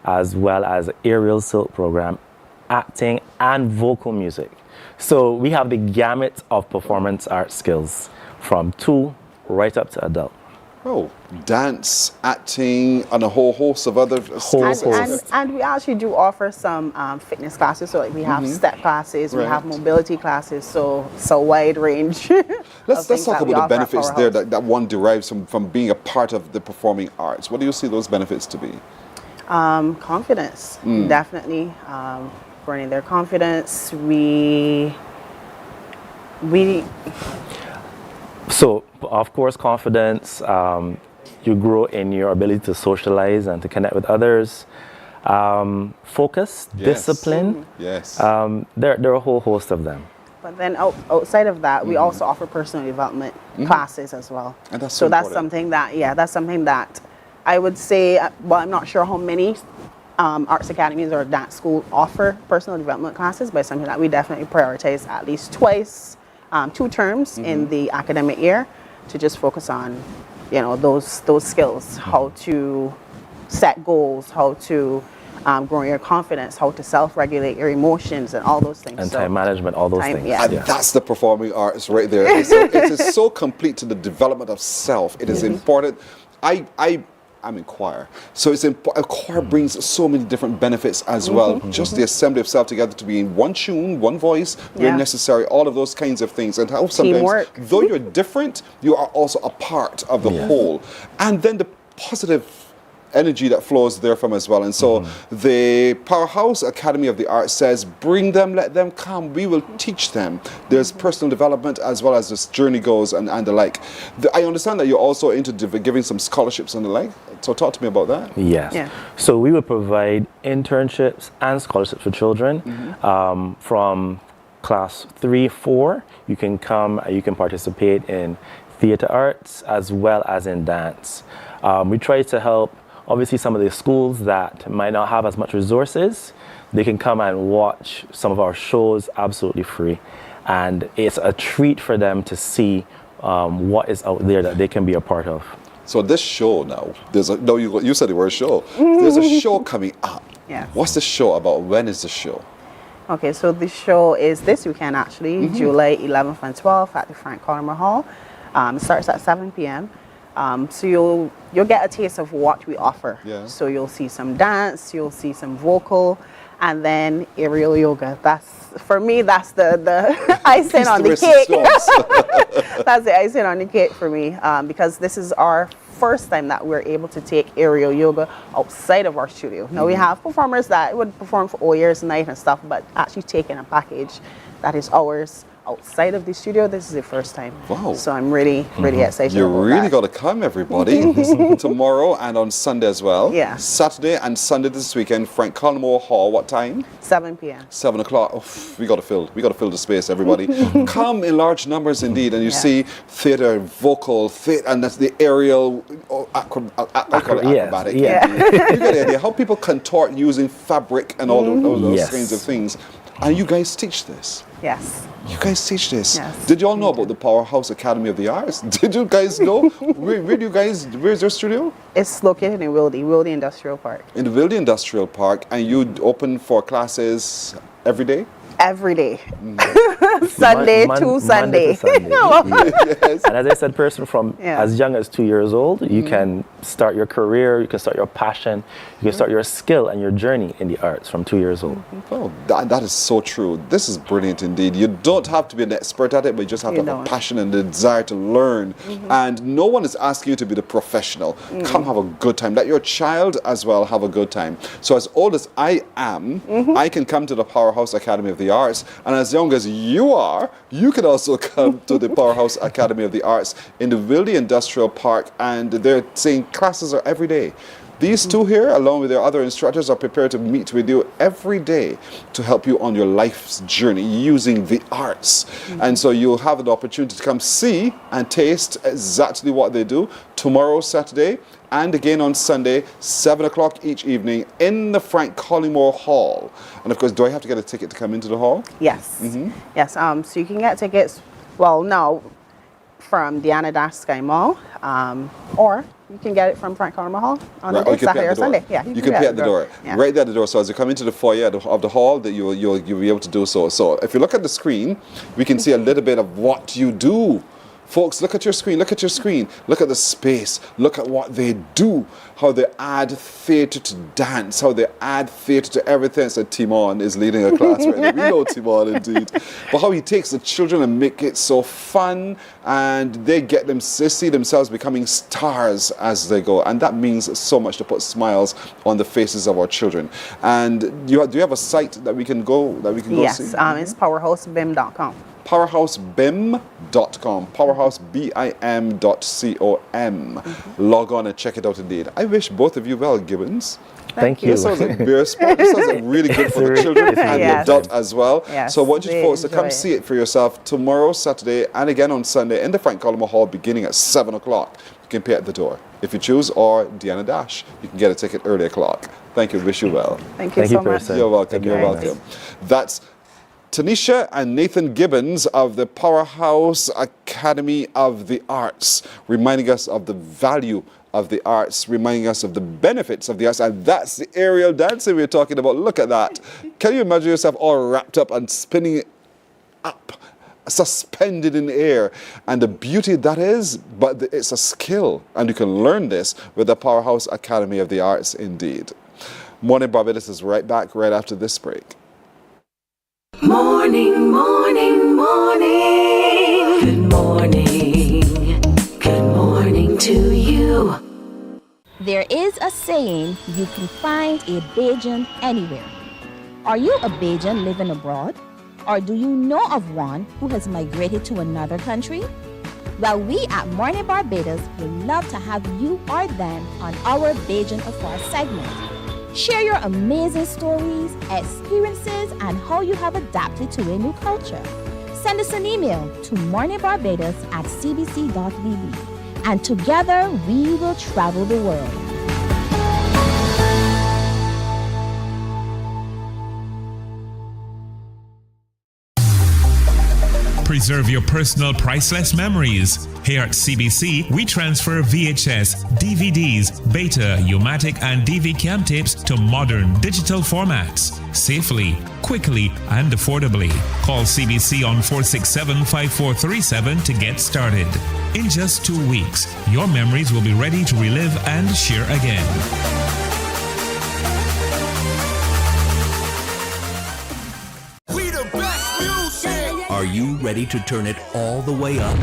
as well as aerial silk program, acting, and vocal music. So we have the gamut of performance art skills from 2 right up to adult. Oh, dance, acting, and a whole host of other skills. And we actually do offer some fitness classes. So like we have step classes, we have mobility classes. So it's a wide range. Let's talk about the benefits there that one derives from being a part of the performing arts. What do you see those benefits to be? Confidence, definitely. Burning their confidence. So, of course, confidence, you grow in your ability to socialize and to connect with others. focus, Yes. discipline. Yes. There are a whole host of them. But then outside of that, we also offer personal development classes as well. And that's so that's important. something that I would say, well, I'm not sure how many arts academies or dance school offer personal development classes, but it's something that we definitely prioritize at least twice, 2 terms in the academic year, to just focus on, those skills, how to set goals, how to grow your confidence, how to self-regulate your emotions, and all those things. And time management, all those things. Yeah. And that's the performing arts right there. It is so complete to the development of self. It is important. I'm in choir. So it's important. Choir brings so many different benefits as well. Just the assembly of self together to be in one tune, one voice, where necessary, all of those kinds of things. And how sometimes, Teamwork. though you're different, you are also a part of the whole. And then the positive energy that flows there from as well. And so the Powerhouse Academy of the Arts says, bring them, let them come. We will teach them. There's personal development as well as this journey goes and the like. I understand that you're also into giving some scholarships and the like. So talk to me about that. Yes. Yeah. So we would provide internships and scholarships for children from class 3, 4. You can come, you can participate in theater arts as well as in dance. We try to help obviously some of the schools that might not have as much resources. They can come and watch some of our shows absolutely free. And it's a treat for them to see what is out there that they can be a part of. So this show now, you said the word show. There's a show coming up. Yes. What's the show about? When is the show? Okay, so the show is this weekend actually, July 11th and 12th at the Frank Collymore Hall. It starts at 7 p.m. So you'll get a taste of what we offer. Yeah. So you'll see some dance, you'll see some vocal, and then aerial yoga. For me, that's the icing on the cake. That's the icing on the cake for me, because this is our first time that we're able to take aerial yoga outside of our studio. Now we have performers that would perform for all years night and stuff, but actually taking a package that is ours outside of the studio, this is the first time. Wow. So I'm really excited You about really that. got to come, everybody. Tomorrow and on Sunday as well. Yeah. Saturday and Sunday this weekend, Frank Collymore Hall. What time? 7 p.m. 7 o'clock. Oh, we got to fill the space, everybody. Come in large numbers indeed, and you see theater, vocal, and that's the aerial, acrobatic. Yeah. You get the idea how people contort using fabric and all those kinds of things. And you guys teach this. Yes. You guys teach this. Yes. Did you all know about the Powerhouse Academy of the Arts? Did you guys know? Where's your studio? It's located in Wildy Industrial Park. In the Wildy Industrial Park, and you open for classes every day? Every day. Sunday to Sunday. Monday to Sunday. Yes. And as I said, person from as young as 2 years old, you can start your career, you can start your passion, you can start your skill and your journey in the arts from 2 years old. Oh, that is so true. This is brilliant indeed. You don't have to be an expert at it, but you just have to have a passion and the desire to learn. And no one is asking you to be the professional. Come have a good time. Let your child as well have a good time. So as old as I am, I can come to the Powerhouse Academy of the Arts, and as young as you are, you can also come to the Powerhouse Academy of the Arts in the Wildy Industrial Park, and they're saying classes are every day. These two here, along with their other instructors, are prepared to meet with you every day to help you on your life's journey using the arts. And so you'll have an opportunity to come see and taste exactly what they do tomorrow, Saturday, and again on Sunday, 7 o'clock each evening in the Frank Collymore Hall. And of course, do I have to get a ticket to come into the hall? Yes. Yes. So you can get tickets, well, now from Diana Sky Mall, or you can get it from Frank Collymore Hall on Saturday or Sunday. Yeah, you can pay at the door. Yeah. Right there at the door. So as you come into the foyer of the hall, that you'll be able to do so. So if you look at the screen, we can see a little bit of what you do. Folks, look at your screen, look at your screen, look at the space, look at what they do, how they add theatre to dance, how they add theatre to everything. So Timon is leading a class right now. We know Timon indeed. But how he takes the children and make it so fun, and they see themselves becoming stars as they go. And that means so much to put smiles on the faces of our children. And do you have a site that we can go see? Yes, it's powerhousebim.com. powerhousebim.com, powerhousebim.com. Log on and check it out indeed. I wish both of you well, Gibbons. Thank you. This sounds like beer sport. This sounds like really good for the children and the adult as well. Yes, so I want you they folks to come enjoy see it for yourself tomorrow, Saturday, and again on Sunday in the Frank Coleman Hall beginning at 7 o'clock. You can pay at the door if you choose, or Deanna Dash. You can get a ticket early o'clock. Thank you. Wish you well. Thank you so much. You're welcome. You're welcome. That's Tanisha and Nathan Gibbons of the Powerhouse Academy of the Arts, reminding us of the value of the arts, reminding us of the benefits of the arts, and that's the aerial dancing we're talking about. Look at that. Can you imagine yourself all wrapped up and spinning up, suspended in the air, and the beauty that is, but it's a skill, and you can learn this with the Powerhouse Academy of the Arts indeed. Morning Barbados is right back right after this break. Morning, morning, morning. Good morning. Good morning to you. There is a saying, you can find a Bajan anywhere. Are you a Bajan living abroad? Or do you know of one who has migrated to another country? Well, we at Mornin Barbados would love to have you or them on our Bajan Afar segment. Share your amazing stories, experiences, and how you have adapted to a new culture. Send us an email to morninbarbados@cbc.vb, and together we will travel the world. Preserve your personal priceless memories. Here at CBC, we transfer VHS, DVDs, Beta, U-matic, and DV cam tapes to modern digital formats. Safely, quickly, and affordably. Call CBC on 467-5437 to get started. In just 2 weeks, your memories will be ready to relive and share again. Are you ready to turn it all the way up?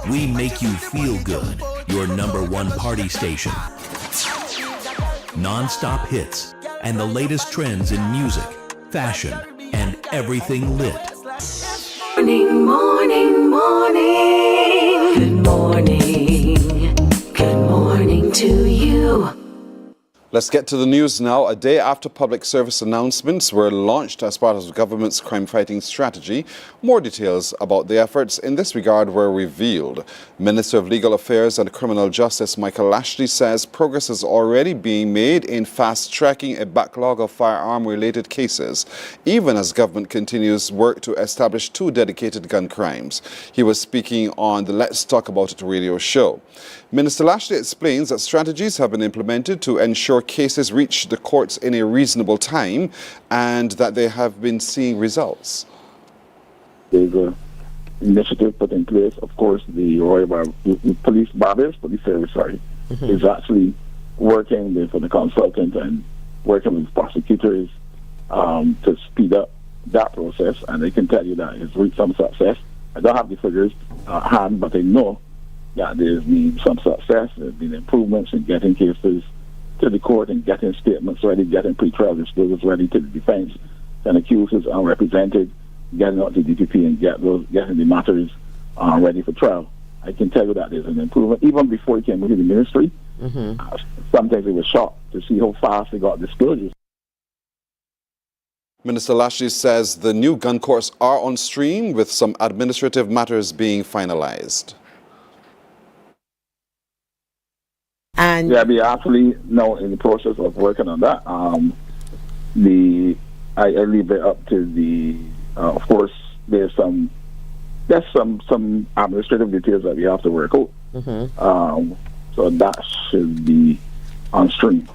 We make you feel good. Your #1 party station. Non-stop hits and the latest trends in music, fashion, and everything lit. Morning, morning, morning. Good morning. Good morning to you. Let's get to the news now. A day after public service announcements were launched as part of the government's crime-fighting strategy, more details about the efforts in this regard were revealed. Minister of Legal Affairs and Criminal Justice Michael Lashley says progress is already being made in fast-tracking a backlog of firearm-related cases, even as government continues work to establish 2 dedicated gun crimes. He was speaking on the Let's Talk About It radio show. Minister Lashley explains that strategies have been implemented to ensure cases reach the courts in a reasonable time and that they have been seeing results. There's an initiative put in place. Of course, the Barbados Police Service, is actually working with the consultant and working with prosecutors to speed up that process, and they can tell you that it's reached some success. I don't have the figures at hand, but I know that there's been some success. There's been improvements in getting cases to the court and getting statements ready, getting pre-trial disclosures ready to the defense, and accusers are represented, getting out to DPP and getting the matters ready for trial. I can tell you that there's an improvement. Even before he came into the ministry, sometimes it was shocked to see how fast they got disclosures. Minister Lashley says the new gun courts are on stream with some administrative matters being finalized. And yeah, we are actually now in the process of working on that. I leave it up to the. Of course, there's some administrative details that we have to work out. So that should be on stream.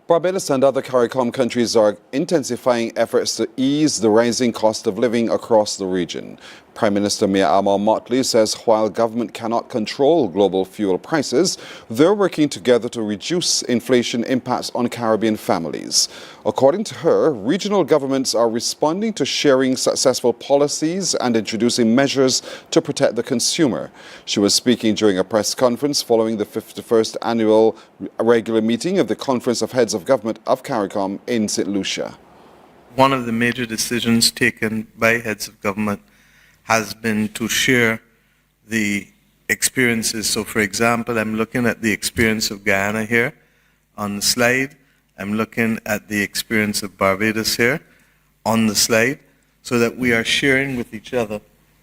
Barbados and other CARICOM countries are intensifying efforts to ease the rising cost of living across the region. Prime Minister Mia Amal Motley says while government cannot control global fuel prices, they're working together to reduce inflation impacts on Caribbean families. According to her, regional governments are responding to sharing successful policies and introducing measures to protect the consumer. She was speaking during a press conference following the 51st annual regular meeting of the Conference of Heads of Government of CARICOM in St. Lucia. one of the major decisions taken by heads of government has been to share the experiences. So for example, I'm looking at the experience of Guyana here on the slide. I'm looking at the experience of Barbados here on the slide, so that we are sharing with each other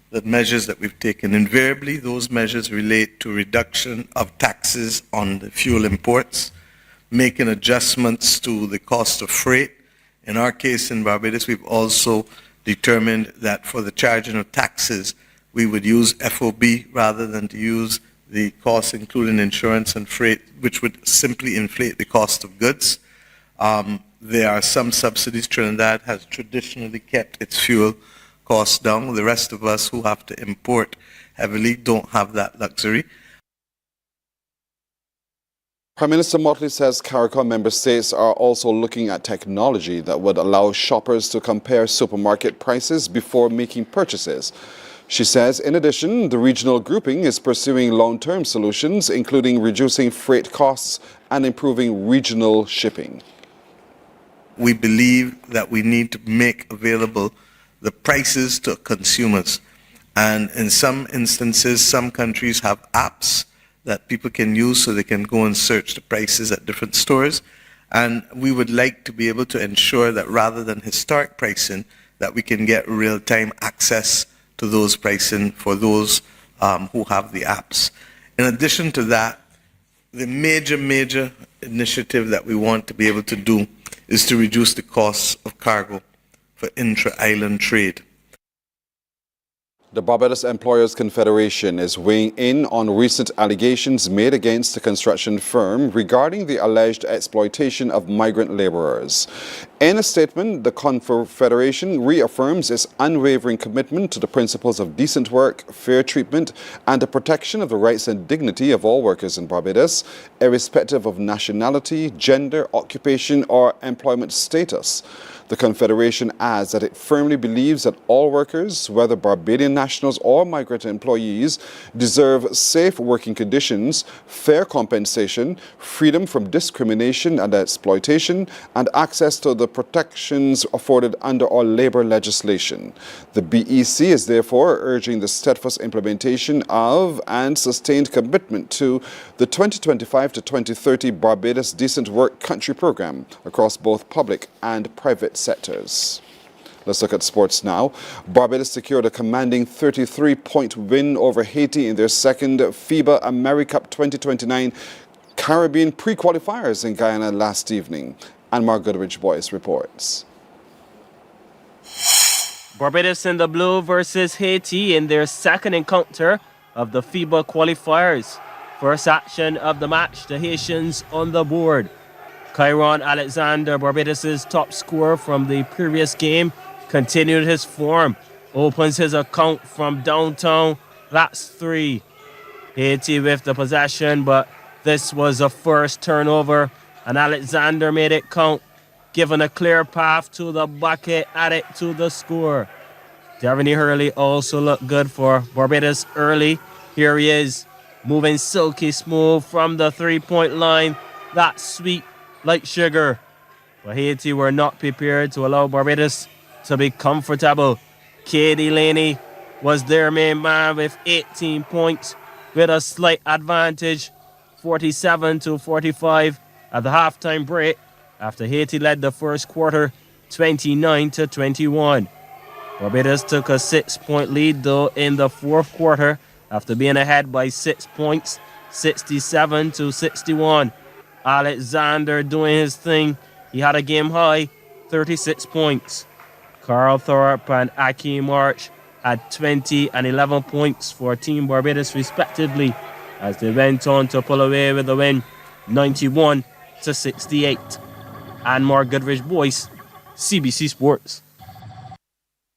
the measures that we've taken. Invariably, those measures relate to reduction of taxes on the fuel imports, making adjustments to the cost of freight. In our case in Barbados, we've also determined that for the charging of taxes, we would use FOB rather than to use the costs including insurance and freight, which would simply inflate the cost of goods. There are some subsidies. Trinidad has traditionally kept its fuel costs down. The rest of us who have to import heavily don't have that luxury. Prime Minister Motley says CARICOM member states are also looking at technology that would allow shoppers to compare supermarket prices before making purchases. She says, in addition, the regional grouping is pursuing long-term solutions, including reducing freight costs and improving regional shipping. We believe that we need to make available the prices to consumers. And in some instances, some countries have apps that people can use so they can go and search the prices at different stores. And we would like to be able to ensure that rather than historic pricing, that we can get real-time access to those pricing for those who have the apps. In addition to that, the major initiative that we want to be able to do is to reduce the costs of cargo for intra-island trade. The Barbados Employers Confederation is weighing in on recent allegations made against the construction firm regarding the alleged exploitation of migrant laborers. In a statement, the Confederation reaffirms its unwavering commitment to the principles of decent work, fair treatment, and the protection of the rights and dignity of all workers in Barbados, irrespective of nationality, gender, occupation, or employment status. The Confederation adds that it firmly believes that all workers, whether Barbadian nationals or migrant employees, deserve safe working conditions, fair compensation, freedom from discrimination and exploitation, and access to the protections afforded under our labor legislation. The BEC is therefore urging the steadfast implementation of and sustained commitment to the 2025 to 2030 Barbados Decent Work Country Program across both public and private sectors. Let's look at sports now. Barbados secured a commanding 33-point win over Haiti in their second FIBA AmeriCup 2029 Caribbean pre-qualifiers in Guyana last evening. Anmar Goodrich-Boyce reports. Barbados in the blue versus Haiti in their second encounter of the FIBA qualifiers. First action of the match, the Haitians on the board. Kyron Alexander, Barbados' top scorer from the previous game, continued his form. Opens his account from downtown. That's 3. Haiti with the possession, but this was a first turnover, and Alexander made it count, giving a clear path to the bucket, added to the score. Devaney Hurley also looked good for Barbados early. Here he is, moving silky smooth from the three-point line. That's sweet like sugar. But Haiti were not prepared to allow Barbados to be comfortable. Katie Laney was their main man with 18 points with a slight advantage, 47-45 at the halftime break after Haiti led the first quarter 29-21. Barbados took a 6-point lead though in the fourth quarter after being ahead by 6 points, 67-61. Alexander doing his thing. He had a game high, 36 points. Carl Thorpe and Akeem March had 20 and 11 points for Team Barbados respectively as they went on to pull away with the win, 91-68. Anmar Goodrich-Boyce, CBC Sports.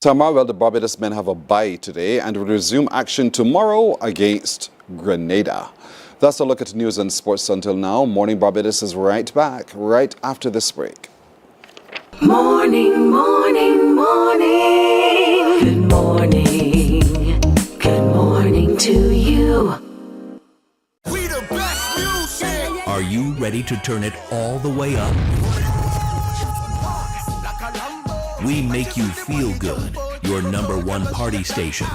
Tamar, well, the Barbados men have a bye today and will resume action tomorrow against Grenada. That's a look at news and sports until now. Morning Barbados is right back, right after this break. Morning, morning, morning. Good morning. Good morning to you. Are you ready to turn it all the way up? We make you feel good. Your #1 party station.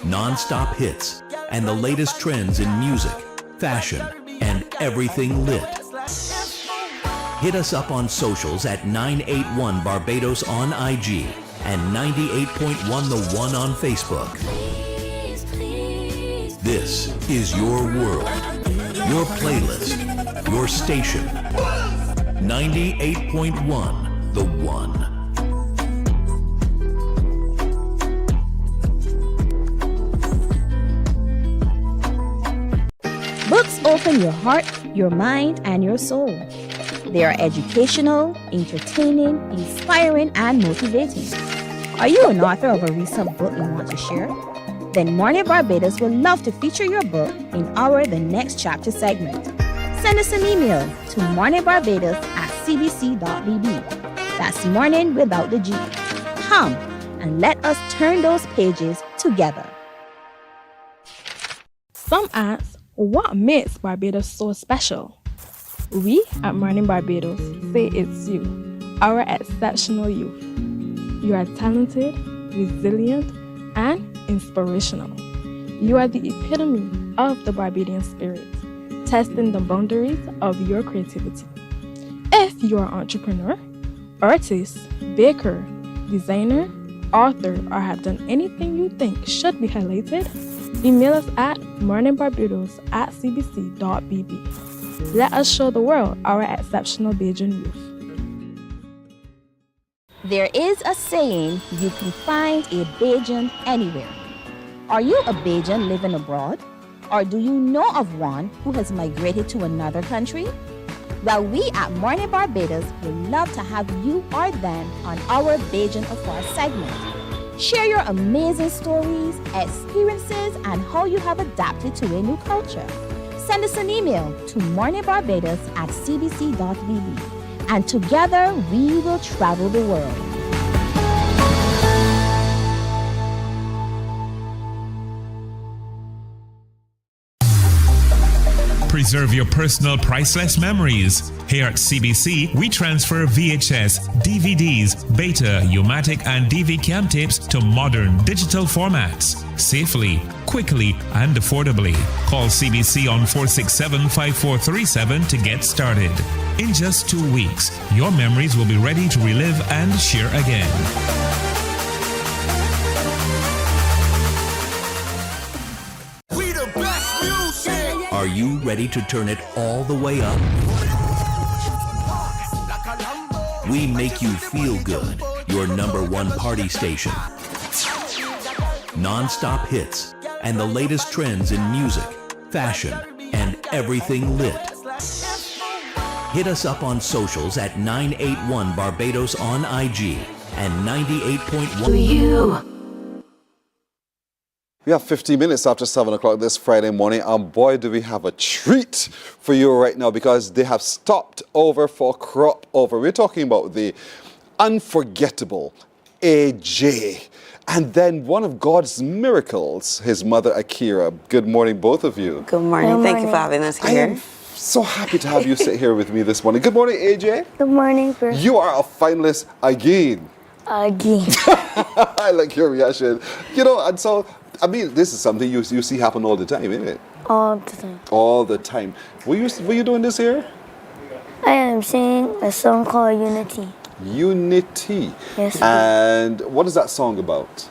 Non-stop hits and the latest trends in music, fashion, and everything lit. Hit us up on socials at 981 Barbados on IG and 98.1 The One on Facebook. This is your world, your playlist, your station. 98.1 The One. Books open your heart, your mind, and your soul. They are educational, entertaining, inspiring, and motivating. Are you an author of a recent book you want to share? Then Mornin Barbados would love to feature your book in our The Next Chapter segment. Send us an email to morninbarbados@cbc.bb. That's morning without the G. Come and let us turn those pages together. Some ask, what makes Barbados so special? We at Mornin Barbados say it's you, our exceptional youth. You are talented, resilient, and inspirational. You are the epitome of the Barbadian spirit, testing the boundaries of your creativity. If you are an entrepreneur, artist, baker, designer, author, or have done anything you think should be highlighted, email us at morninbarbados@cbc.bb. Let us show the world our exceptional Bajan youth. There is a saying, you can find a Bajan anywhere. Are you a Bajan living abroad? Or do you know of one who has migrated to another country? Well, we at Mornin Barbados would love to have you or them on our Bajan Afar segment. Share your amazing stories, experiences, and how you have adapted to a new culture. Send us an email to morninbarbados@cbc.bb, and together we will travel the world. Preserve your personal priceless memories. Here at CBC, we transfer VHS, DVDs, Beta, U-matic, and DV cam tapes to modern digital formats. Safely, quickly, and affordably. Call CBC on 467-5437 to get started. In just 2 weeks, your memories will be ready to relive and share again. Are you ready to turn it all the way up? We make you feel good. Your #1 party station. Non-stop hits and the latest trends in music, fashion, and everything lit. Hit us up on socials at 981 Barbados on IG and 98.1 You. We have 15 minutes after 7 o'clock this Friday morning, and boy, do we have a treat for you right now, because they have stopped over for crop over. We're talking about the unforgettable AJ, and then one of God's miracles, his mother Akira. Good morning, both of you. Good morning. Thank you for having us here. I am so happy to have you sit here with me this morning. Good morning, AJ. Good morning, sir. You are a finalist again. Again. I like your reaction. You know, and so, I mean, this is something you see happen all the time, isn't it? All the time. All the time. Were you doing this here? I am singing a song called Unity. Unity. Yes. And what is that song about?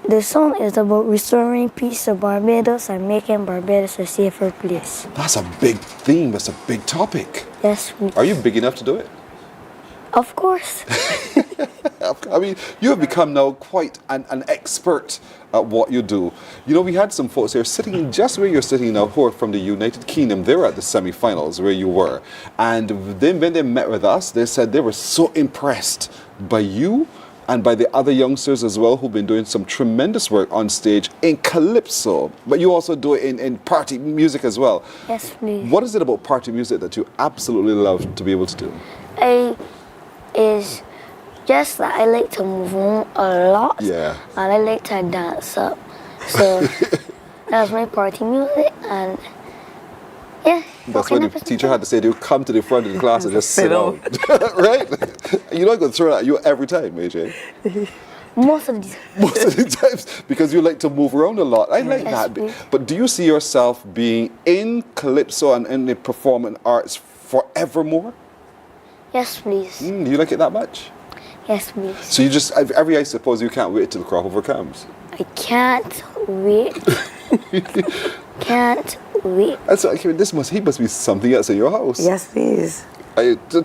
The song is about restoring peace to Barbados and making Barbados a safer place. That's a big theme. That's a big topic. Yes, please. Are you big enough to do it? Of course. I mean, you have become now quite an expert at what you do. You know, we had some folks here sitting just where you're sitting now who are from the United Kingdom. They were at the semi-finals where you were. And then when they met with us, they said they were so impressed by you and by the other youngsters as well who've been doing some tremendous work on stage in calypso. But you also do it in party music as well. Yes, please. What is it about party music that you absolutely love to be able to do? Is just that I like to move on a lot. Yeah. And I like to dance up. So that's my party music, and yeah. That's when the teacher had to say, "You come to the front of the class and just sit down." Right? You're not going to throw it at you every time, AJ. Most of the time. Most of the times, because you like to move around a lot. I like that. please. But do you see yourself being in calypso and in the performing arts forevermore? Yes, please. Do you like it that much? Yes, please. So you just, I suppose you can't wait till the crossover comes. I can't wait. Can't wait. That's okay, he must be something else in your house. Yes, please.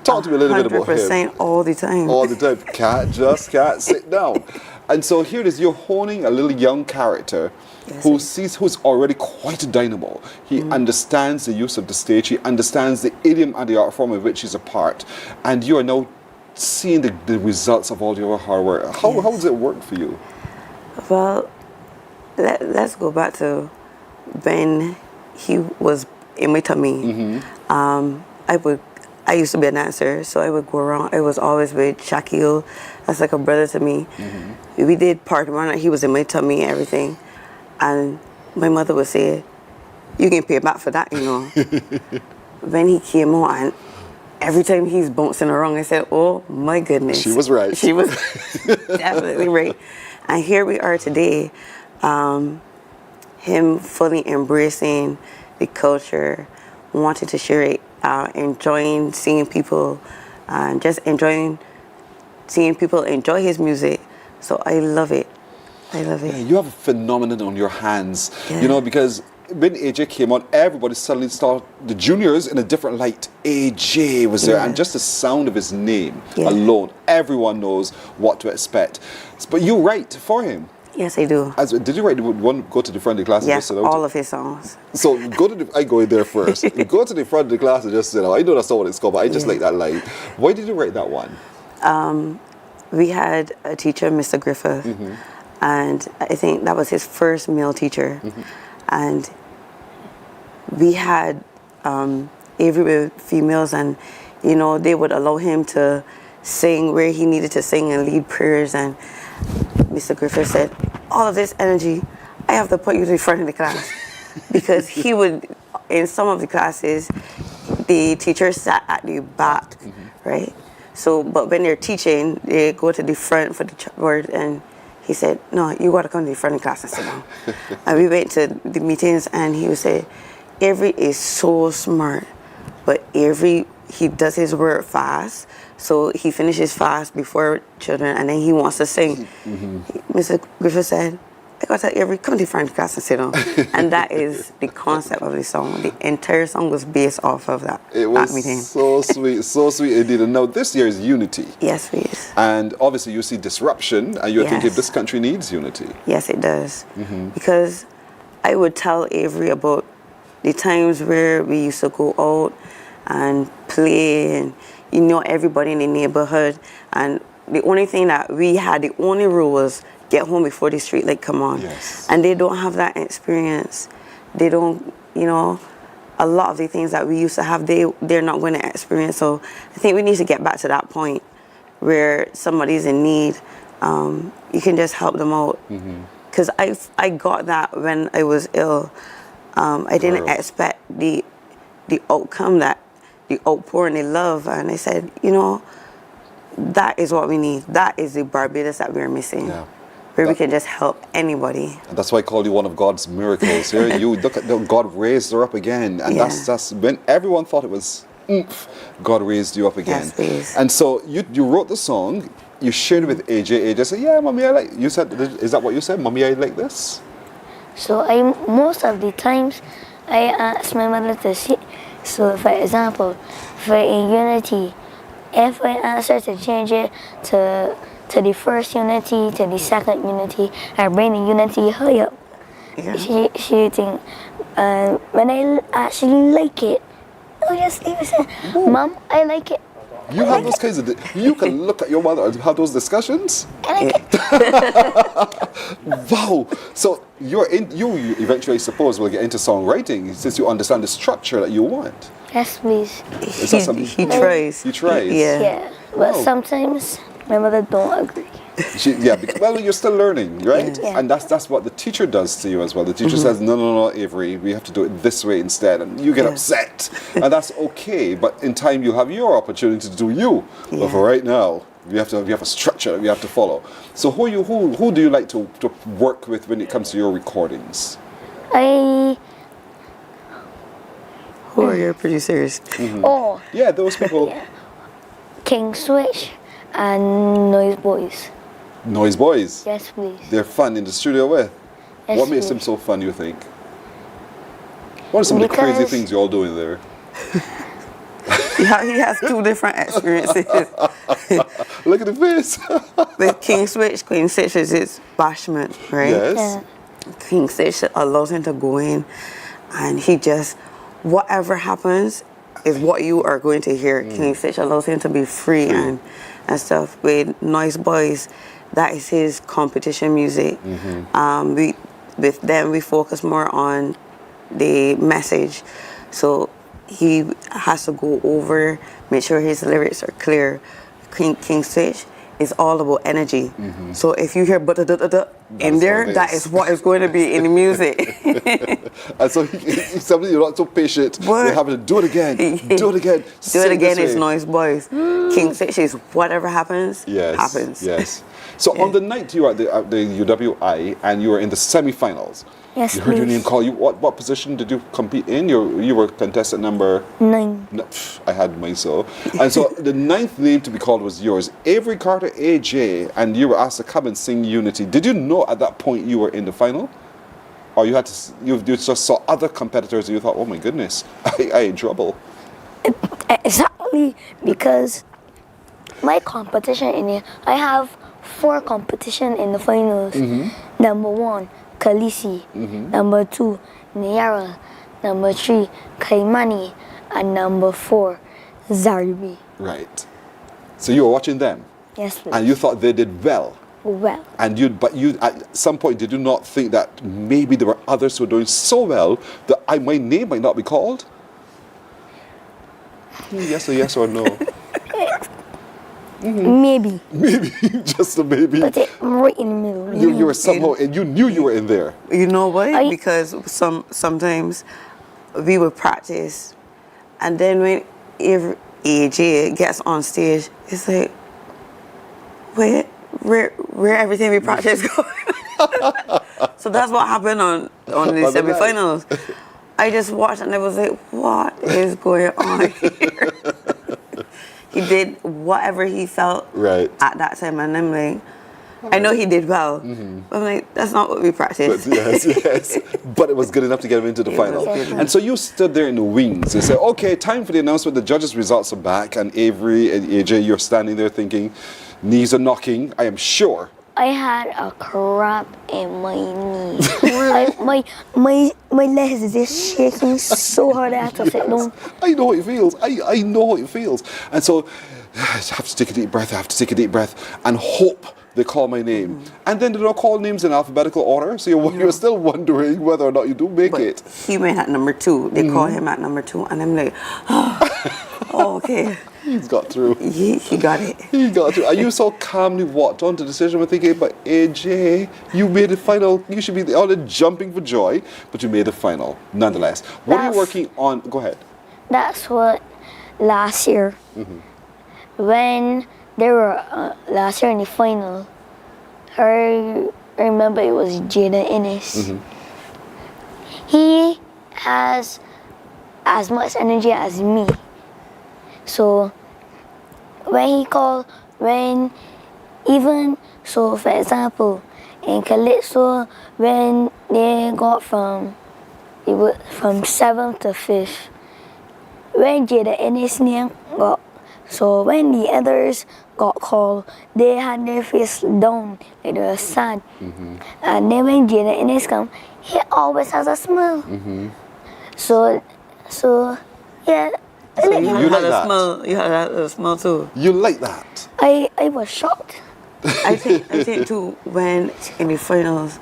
Talk to me a little bit about him. 100% all the time. All the time. Can't sit down. And so here it is, you're honing a little young character who's already quite a dynamo. He understands the use of the stage, he understands the idiom and the art form of which he's a part. And you are now seeing the results of all your hard work. How does it work for you? Well, let's go back to when he was in my tummy. I used to be a dancer, so I would go around. I was always with Shaquille. That's like a brother to me. We did part around. He was in my tummy, everything. And my mother would say, "You can pay back for that, you know." When he came on, and every time he's bouncing around, I said, "Oh my goodness." She was right. She was definitely right. And here we are today, him fully embracing the culture, wanting to share it, enjoying seeing people, just enjoying seeing people enjoy his music. So I love it. I love it. Yeah, you have a phenomenon on your hands, you know, because when AJ came on, everybody suddenly saw the juniors in a different light. AJ was there, and just the sound of his name alone, everyone knows what to expect. But you write for him. Yes, I do. Did you write one go to the front of the class and just sit down? All of his songs. So I go in there first. Go to the front of the class and just sit down. I know that's not what it's called, but I just like that line. Why did you write that one? We had a teacher, Mr. Griffith, and I think that was his first male teacher. And we had every females, and you know, they would allow him to sing where he needed to sing and lead prayers. And Mr. Griffith said, "All of this energy, I have to put you to the front of the class." Because he would, in some of the classes, the teachers sat at the back, right? So, but when they're teaching, they go to the front for the word, and he said, "No, you got to come to the front of the class and sit down." And we went to the meetings, and he would say, "Avery is so smart, but Avery, he does his work fast, so he finishes fast before children, and then he wants to sing." Mr. Griffith said, "I got to tell Avery, come to the front of the class and sit down." And that is the concept of the song. The entire song was based off of that. It was so sweet indeed. And now this year is unity. Yes, please. And obviously you see disruption, and you're thinking this country needs unity. Yes, it does. Because I would tell Avery about the times where we used to go out and play, and you know, everybody in the neighborhood, and the only thing that we had, the only rule was get home before the street light come on. And they don't have that experience. They don't, you know, a lot of the things that we used to have, they're not going to experience. So I think we need to get back to that point where somebody's in need, you can just help them out. Because I got that when I was ill. I didn't expect the outcome, that the outpouring, the love, and I said, you know, that is what we need. That is the Barbados that we're missing. Where we can just help anybody. And that's why I call you one of God's miracles. Here, you look at God raised her up again, and that's when everyone thought it was God raised you up again. Yes, please. And so you wrote the song, you shared it with AJ. AJ said, "Yeah, Mommy, I like." You said, "Is that what you said, Mommy? I like this." So most of the times I ask my mother to see. So for example, for in unity, if I ask her to change it to the first unity, to the second unity, I bring the unity high up. She think, when I actually like it, I'll just leave it say, "Mom, I like it." You have those kinds of, you can look at your mother and have those discussions. Wow. So you eventually, I suppose, will get into songwriting since you understand the structure that you want. Yes, please. Is that something? He tries. He tries? Yeah. But sometimes my mother don't agree. Well, you're still learning, right? Yeah. And that's what the teacher does to you as well. The teacher says, no, Avery, we have to do it this way instead. And you get upset. And that's okay. But in time, you'll have your opportunity to do you. But for right now, you have a structure that you have to follow. So who do you like to work with when it comes to your recordings? Who are your producers? Oh. Yeah, those people. King Switch and Noise Boys. Noise Boys? Yes, please. They're fun in the studio with? Yes, What makes please. them so fun, you think? What are some of the crazy things you're all doing there? He has two different experiences. Look at the face. With King Switch, Queen Switch is his bashment, right? Yes. King Switch allows him to go in and he just, whatever happens is what you are going to hear. King Switch allows him to be free and stuff. With Noise Boys, that is his competition music. With them, we focus more on the message. So he has to go over, make sure his lyrics are clear. King Switch is all about energy. So if you hear da-da-da-da in there, that is what is going to be in the music. And so something you're not so patient. You're having to do it again. Do it again. Do it again is Noise Boys. King Switch is whatever happens, happens. Yes. So on the night you were at the UWI and you were in the semi-finals. Yes, you heard your please. name called. What position did you compete in? You were contestant number 9. No, I had mine so. And so the 9th name to be called was yours. Avery Carter AJ, and you were asked to come and sing Unity. Did you know at that point you were in the final? Or you just saw other competitors and you thought, oh my goodness, I in trouble. Exactly, because my competition in here, I have 4 competition in the finals. Number 1, Khaleesi. Number 2, Nayara. Number 3, Kaimani. And number 4, Zarbi. Right. So you were watching them? Yes, please. And you thought they did well? Well. And you at some point did you not think that maybe there were others who were doing so well that my name might not be called? Yes or no? Maybe. Maybe, just a maybe. But right in the middle. You were somehow, and you knew you were in there. You know why? Because sometimes we would practice, and then when AJ gets on stage, it's like, where everything we practice going? So that's what happened on the semi-finals. I just watched and I was like, what is going on here? He did whatever he felt at that time, and I'm like, I know he did well. But I'm like, that's not what we practiced. Yes. But it was good enough to get him into the final. And so you stood there in the wings. They said, okay, time for the announcement. The judges' results are back. And Avery and AJ, you're standing there thinking, knees are knocking, I am sure. I had a cramp in my knee. My legs is just shaking so hard I had to sit down. I know how it feels. I know how it feels. And so I have to take a deep breath. I have to take a deep breath and hope they call my name. And then they don't call names in alphabetical order. So you're still wondering whether or not you do make it. He went at number 2. They call him at number 2. And I'm like, oh, okay. He's got through. He got it. He got through. And you so calmly walked on to the decision. We're thinking, but AJ, you made the final. You should be all the jumping for joy, but you made the final nonetheless. What are you working on? Go ahead. That's what last year, when they were last year in the final, I remember it was Jada Ennis. He has as much energy as me. So when he called, so for example, in Calypso, when they got from 7th to 5th, when Jada Ennis' name got, so when the others got called, they had their face down, like they were sad. And then when Jada Ennis come, he always has a smile. So yeah. So you had a smell. You had a smell too. You like that? I was shocked. I think too, when in the finals,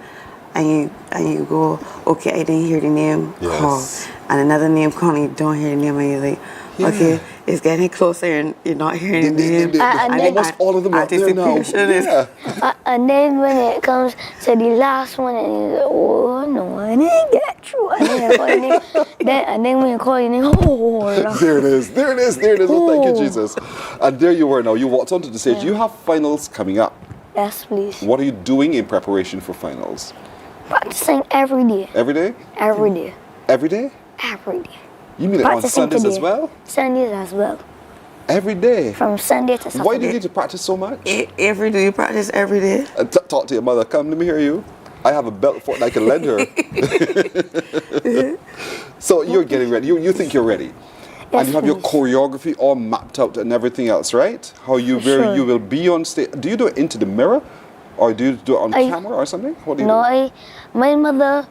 and you go, okay, I didn't hear the name call, and another name call, and you don't hear the name, and you're like, okay, it's getting closer, and you're not hearing the name. And almost all of them are there now. And then when it comes to the last one, and you're like, oh no, I didn't get through. And then when you call your name, oh Lord. There it is. Oh, thank you, Jesus. And there you were now. You walked onto the stage. You have finals coming up. Yes, please. What are you doing in preparation for finals? Practicing every day. Every day? Every day. Every day? Every day. You mean it on Sundays as well? Sundays as well. Every day? From Sunday to Saturday. Why do you need to practice so much? Every day. You practice every day? Talk to your mother. Come, let me hear you. I have a belt for it I can lend her. So you're getting ready. You think you're ready. Yes, and you have your choreography all mapped out and everything else, right? How you you will be on stage. Do you do it into the mirror? Or do you do it on camera or something? What do you do? My mother,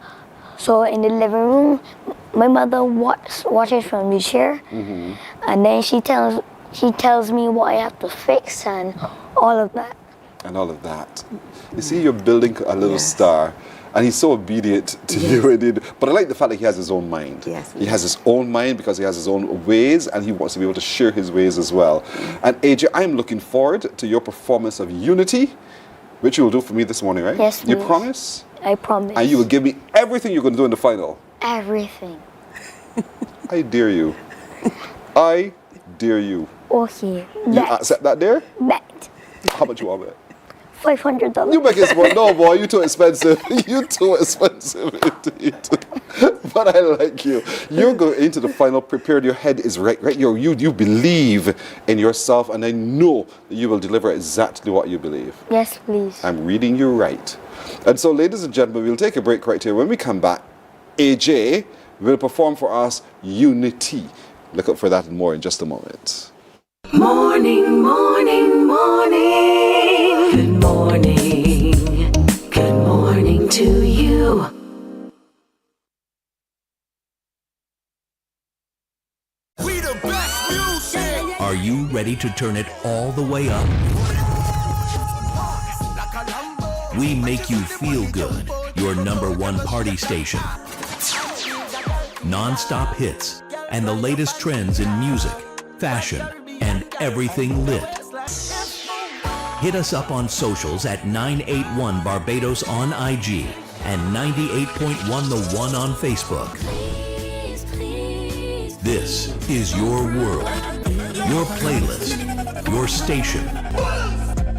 so in the living room, my mother watches from the chair, and then she tells me what I have to fix and all of that. And all of that. You see, you're building a little star. And he's so obedient to you, indeed. But I like the fact that he has his own mind. Yes. He has his own mind because he has his own ways, and he wants to be able to share his ways as well. And AJ, I'm looking forward to your performance of Unity, which you will do for me this morning, right? Yes, please. You promise? I promise. And you will give me everything you're going to do in the final? Everything. I dare you. I dare you. Okay. You accept that dare? Bet. How much you want bet? $500. You make it small. No, boy, you too expensive. You too expensive indeed. But I like you. You're going into the final prepared. Your head is right. You believe in yourself, and I know that you will deliver exactly what you believe. Yes, please. I'm reading you right. And so, ladies and gentlemen, we'll take a break right here. When we come back, AJ will perform for us Unity. Look out for that and more in just a moment. Morning, morning, morning. Good morning. Good morning to you. Are you ready to turn it all the way up? We make you feel good. Your #1 party station. Non-stop hits and the latest trends in music, fashion, and everything lit. Hit us up on socials at 981 Barbados on IG and 98.1 The One on Facebook. This is your world, your playlist, your station.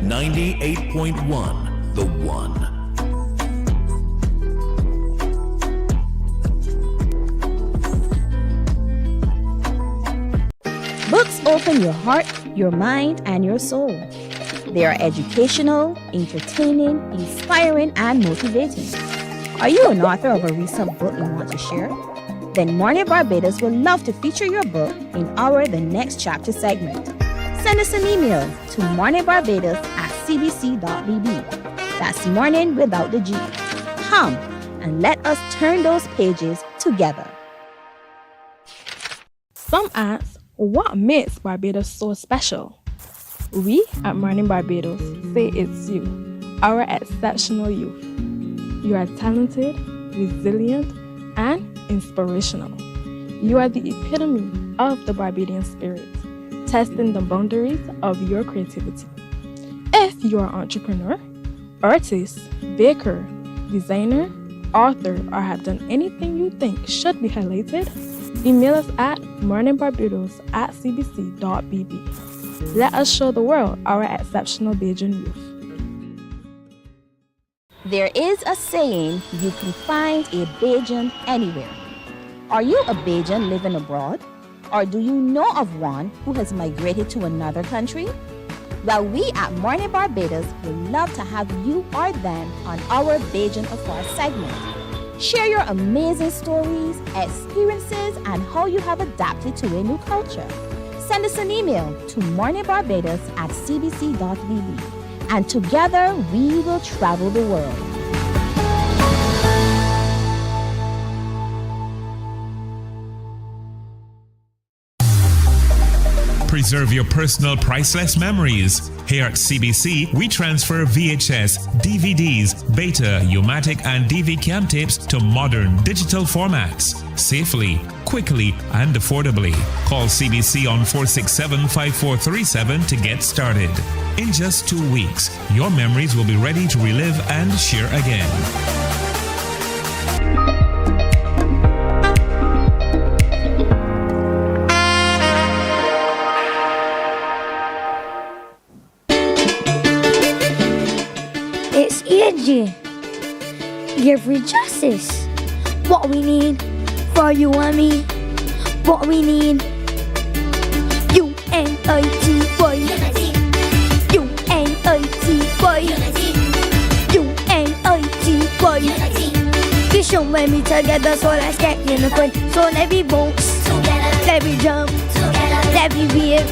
98.1 The One. Books open your heart, your mind, and your soul. They are educational, entertaining, inspiring, and motivating. Are you an author of a recent book you want to share? Then Mornin Barbados would love to feature your book in our The Next Chapter segment. Send us an email to morninbarbados@cbc.bb. That's morning without the G. Come and let us turn those pages together. Some ask, what makes Barbados so special? We at Mornin Barbados say it's you, our exceptional youth. You are talented, resilient, and inspirational. You are the epitome of the Barbadian spirit, testing the boundaries of your creativity. If you are an entrepreneur, artist, baker, designer, author, or have done anything you think should be highlighted, email us at morninbarbados@cbc.bb. Let us show the world our exceptional Bajan youth. There is a saying, you can find a Bajan anywhere. Are you a Bajan living abroad? Or do you know of one who has migrated to another country? Well, we at Mornin Barbados would love to have you or them on our Bajan Afar segment. Share your amazing stories, experiences, and how you have adapted to a new culture. Send us an email to morninbarbados@cbc.bb. And together we will travel the world. Preserve your personal priceless memories. Here at CBC, we transfer VHS, DVDs, Beta, U-matic, and DV cam tapes to modern digital formats safely, quickly, and affordably. Call CBC on 467-5437 to get started. In just 2 weeks, your memories will be ready to relive and share again. It's EG. Give me justice. What we need for you and me. What we need. UNIT boy. UNIT boy. UNIT boy. We show when we together, so let's get unified. So let me bounce, let me jump, let me wave,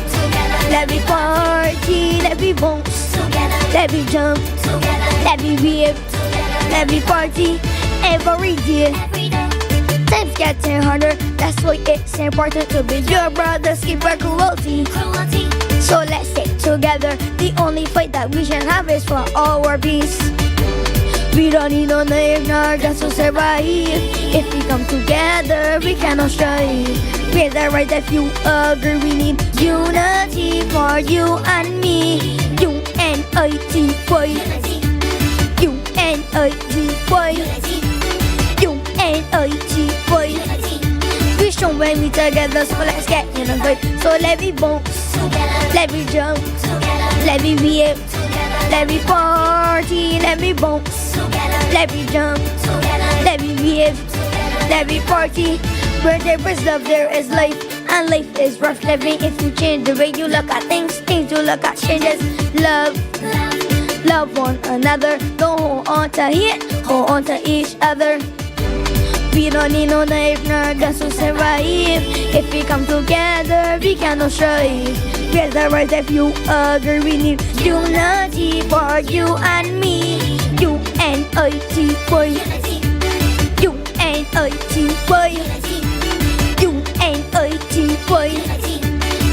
let me party, let me bounce, let me jump, let me wave, let me party every day. Times getting harder, that's why it's important to be your brother's keeper. Cruelty. So let's stick together. The only fight that we should have is for our peace. We don't need no knife nor guns to survive. If we come together, we cannot strive. We're the right if you agree. We need unity for you and me. UNIT boy. UNIT boy. UNIT boy. We strong when we together, so let's get unified. So let me bounce, let me jump, let me wave, let me party, let me bounce, let me jump, let me wave, let me party. Where there is love, there is life, and life is worth living. If you change the way you look at things, things you look at changes. Love one another. Don't hold on to hate, hold on to each other. We don't need no knife nor guns to survive. If we come together, we cannot strive. We're the right if you agree. We need unity for you and me. UNIT boy. UNIT boy. UNIT boy.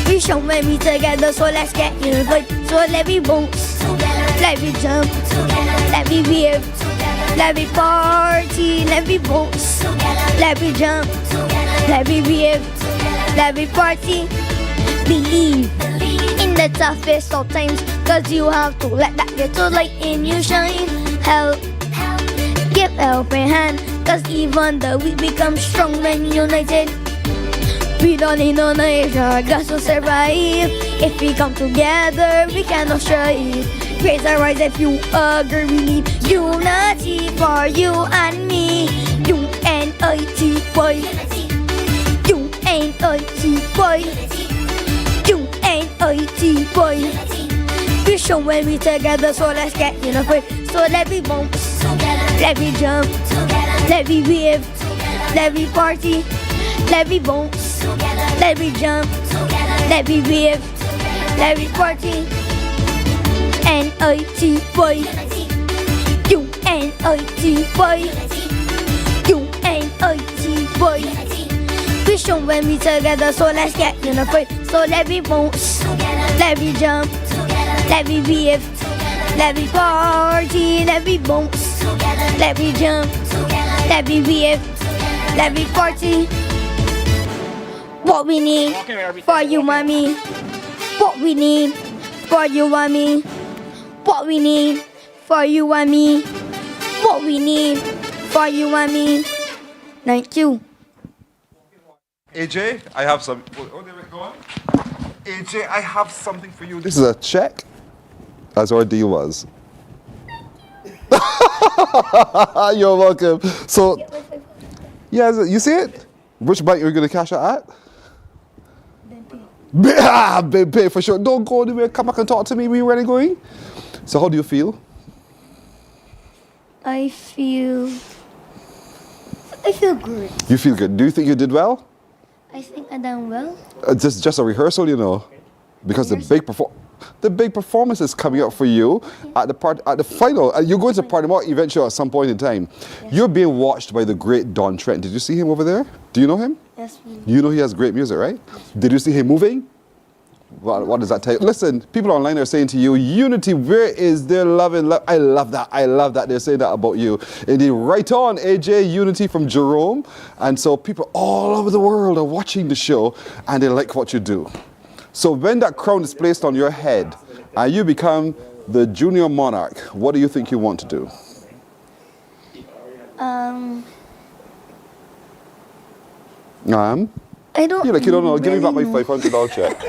We show when we together, so let's get unified. So let me bounce, let me jump, let me wave, let me party, let me bounce, let me jump, let me wave, let me party. Believe in the toughest of times, cause you have to let that little light in you shine. Help, give helping hand, cause even the weak become strong when united. We don't need no knife nor guns to survive. If we come together, we cannot strive. Raise our rise if you agree. We need unity for you and me. UNIT boy. UNIT boy. UNIT boy. We show when we together, so let's get unified. So let me bounce, let me jump, let me wave, let me party, let me bounce, let me jump, let me wave, let me party. UNIT boy. UNIT boy. UNIT boy. We show when we together, so let's get unified. So let me bounce, let me jump, let me wave, let me party, let me bounce, let me jump, let me wave, let me party. What we need for you and me. What we need for you and me. What we need for you and me. What we need for you and me. Thank you. AJ, I have some. Oh, there we go. AJ, I have something for you. This is a check, as our deal was. You're welcome. So, yeah, you see it? Which bank are you going to cash out at? Pay for sure. Don't go anywhere. Come back and talk to me. Where you really going? So, how do you feel? I feel good. You feel good. Do you think you did well? I think I done well. Just a rehearsal, you know, because the big performance is coming up for you at the final. You're going to Parliament eventually at some point in time. Yes. You're being watched by the great Don Trent. Did you see him over there? Do you know him? Yes. You know he has great music, right? Yes. Did you see him moving? What does that tell you? Listen, people online are saying to you, Unity, where is their love and love? I love that. I love that they're saying that about you. Indeed, right on, AJ, Unity from Jerome. And so people all over the world are watching the show and they like what you do. So when that crown is placed on your head and you become the junior monarch, what do you think you want to do? I don't. You're like, you don't know. Give me back my really $500 check.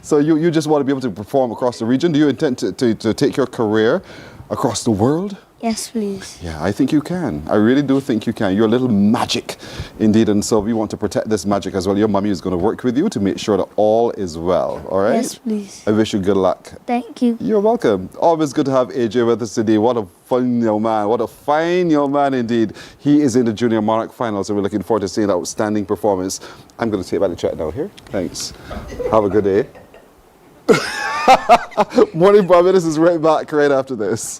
So you just want to be able to perform across the region. Do you intend to take your career across the world? Yes, please. Yeah, I think you can. I really do think you can. You're a little magic indeed, and so we want to protect this magic as well. Your mommy is going to work with you to make sure that all is well, all right? Yes, please. I wish you good luck. Thank you. You're welcome. Always good to have AJ with us today. What a fun young man. What a fine young man indeed. He is in the Junior Monarch Finals, so we're looking forward to seeing that outstanding performance. I'm going to take back the chat now here. Thanks. Have a good day. Morning Barbados is right back right after this.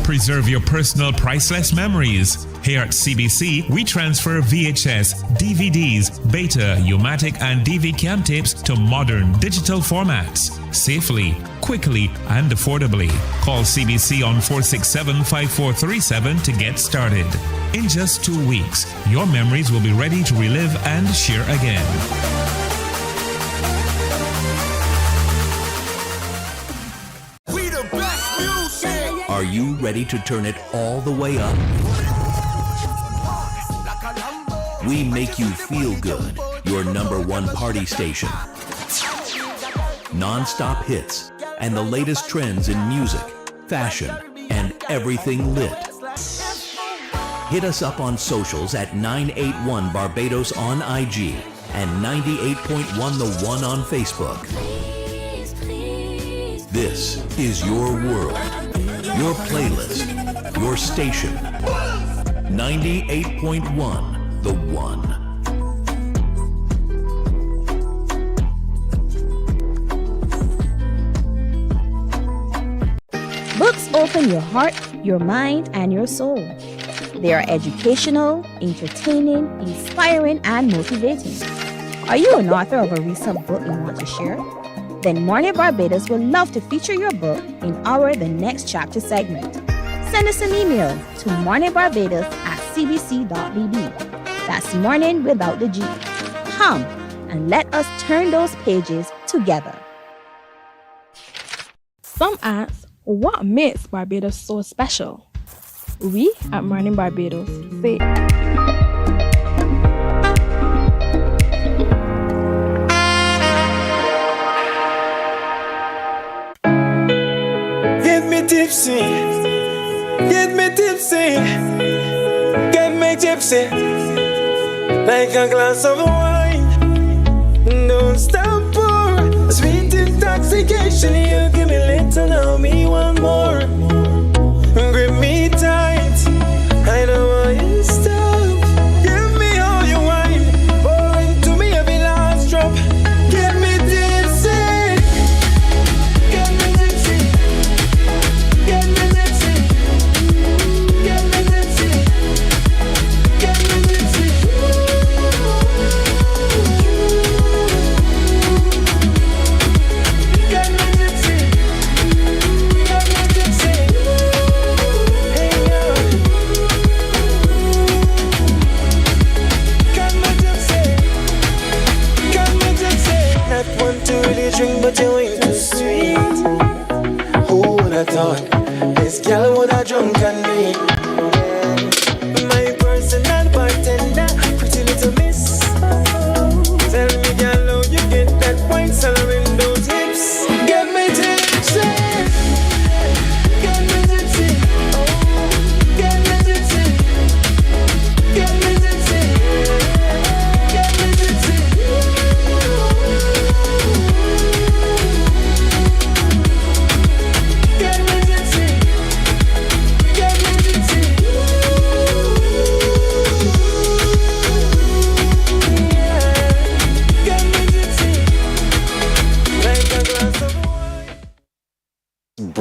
Preserve your personal priceless memories. Here at CBC, we transfer VHS, DVDs, Beta, U-matic, and DV cam tapes to modern digital formats. Safely, quickly, and affordably. Call CBC on 467-5437 to get started. In just 2 weeks, your memories will be ready to relive and share again. Are you ready to turn it all the way up? We make you feel good. Your #1 party station. Non-stop hits and the latest trends in music, fashion, and everything lit. Hit us up on socials at 981 Barbados on IG and 98.1 The One on Facebook. This is your world. Your playlist, your station, 98.1, The One. Books open your heart, your mind, and your soul. They are educational, entertaining, inspiring, and motivating. Are you an author of a recent book you want to share? Then Mornin Barbados would love to feature your book in our The Next Chapter segment. Send us an email to morninbarbados@cbc.bb. That's morning without the G. Come and let us turn those pages together. Some ask, what makes Barbados so special? We at Mornin Barbados say, tipsy, get me tipsy, get me tipsy, like a glass of wine. Don't stop pour, sweet intoxication. You give me little, now me one more. Grip me tight, I don't want you to stop. Give me all your wine, pour into me every last drop. Get me tipsy.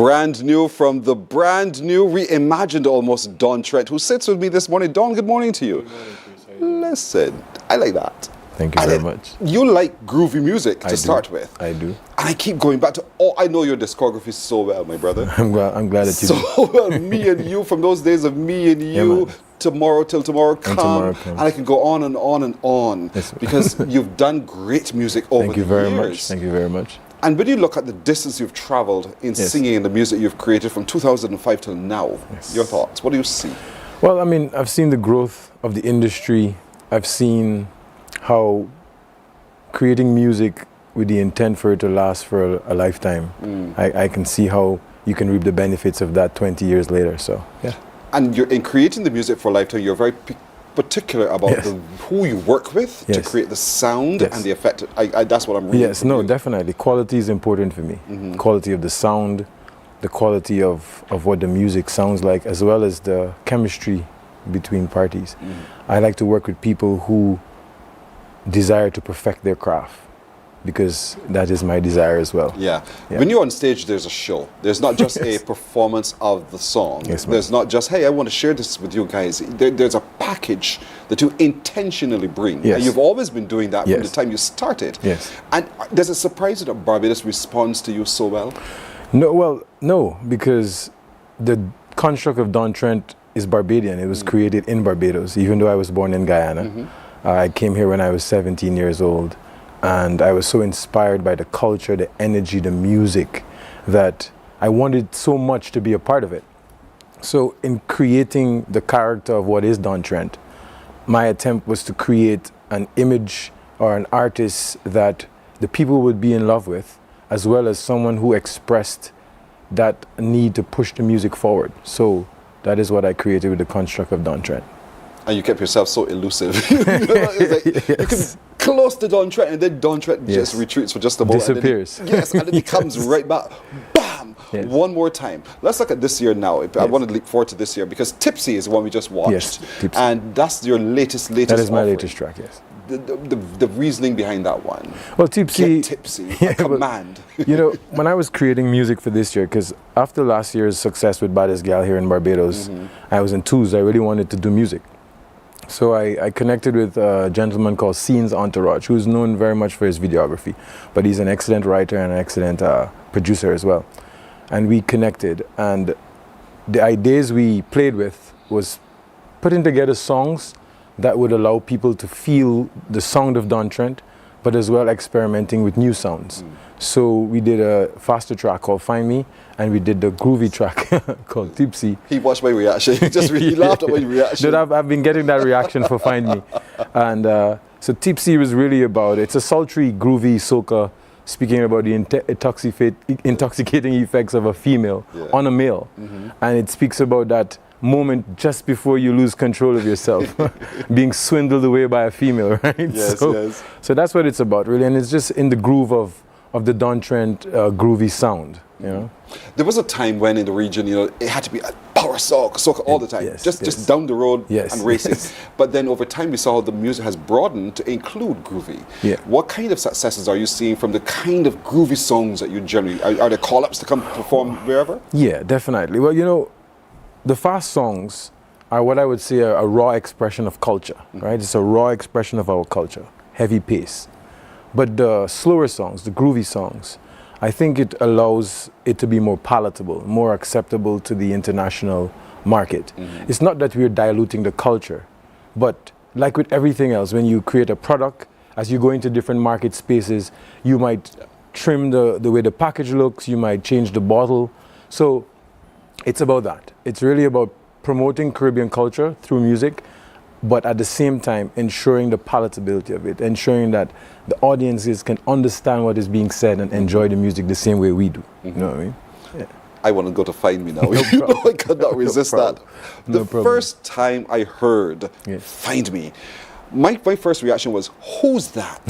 Brand new from the brand new, reimagined almost, Don Trent, who sits with me this morning. Don, good morning to you. Listen, I like that. Thank you very much. You like groovy music to start with. I do. And I keep going back to, I know your discography so well, my brother. I'm glad that you do. So well, me and you, from those days of me and you, tomorrow till tomorrow come, and I can go on and on and on, because you've done great music over the years. Thank you very much. Thank you very much. And when you look at the distance you've traveled in singing and the music you've created from 2005 till now, your thoughts, what do you see? Well, I mean, I've seen the growth of the industry. I've seen how creating music with the intent for it to last for a lifetime, I can see how you can reap the benefits of that 20 years later. So, yeah. And in creating the music for a lifetime, you're very particular about who you work with to create the sound and the effect. That's what I'm reading. Yes, no, definitely. Quality is important for me. Quality of the sound, the quality of what the music sounds like, as well as the chemistry between parties. I like to work with people who desire to perfect their craft, because that is my desire as well. Yeah. When you're on stage, there's a show. There's not just a performance of the song. There's not just, hey, I want to share this with you guys. There's a package that you intentionally bring. And you've always been doing that from the time you started. And does it surprise you that Barbados responds to you so well? No, well, no, because the construct of Don Trent is Barbadian. It was created in Barbados, even though I was born in Guyana. I came here when I was 17 years old, and I was so inspired by the culture, the energy, the music, that I wanted so much to be a part of it. So in creating the character of what is Don Trent, my attempt was to create an image or an artist that the people would be in love with, as well as someone who expressed that need to push the music forward. So that is what I created with the construct of Don Trent. And you kept yourself so elusive. You can close to Don Trent, and then Don Trent just retreats for just a moment. Disappears. And then he comes right back. Bam! One more time. Let's look at this year now. I want to leap forward to this year, because Tipsy is the one we just watched. And that's your latest That is my offering. latest track, yes. The reasoning behind that one. Well, Tipsy, Get tipsy. A command. You know, when I was creating music for this year, because after last year's success with Baddest Gal here in Barbados, I was enthused. I really wanted to do music. So I connected with a gentleman called Scenes Entourage, who's known very much for his videography, but he's an excellent writer and an excellent producer as well. And we connected, and the ideas we played with was putting together songs that would allow people to feel the sound of Don Trent, but as well experimenting with new sounds. So we did a faster track called Find Me, and we did the groovy track called Tipsy. He watched my reaction. He laughed at my reaction. I've been getting that reaction for Find Me. And so Tipsy was really about, it's a sultry, groovy soca, speaking about the intoxicating effects of a female on a male. And it speaks about that moment just before you lose control of yourself, being swindled away by a female, right? So that's what it's about, really. And it's just in the groove of the Don Trent groovy sound, you know. There was a time when in the region, you know, it had to be a power soca all the time, just down the road and racing. But then over time, we saw how the music has broadened to include groovy. What kind of successes are you seeing from the kind of groovy songs that you generally, are there call-ups to come perform wherever? Yeah, definitely. Well, you know, the fast songs are what I would say a raw expression of culture, right? It's a raw expression of our culture, heavy pace. But the slower songs, the groovy songs, I think it allows it to be more palatable, more acceptable to the international market. It's not that we're diluting the culture, but like with everything else, when you create a product, as you go into different market spaces, you might trim the way the package looks, you might change the bottle. So it's about that. It's really about promoting Caribbean culture through music, but at the same time ensuring the palatability of it, ensuring that the audiences can understand what is being said and enjoy the music the same way we do. You know what I mean? Yeah. I want to go to Find Me now. You know, I could not resist that. The first time I heard Find Me, my first reaction was, who's that?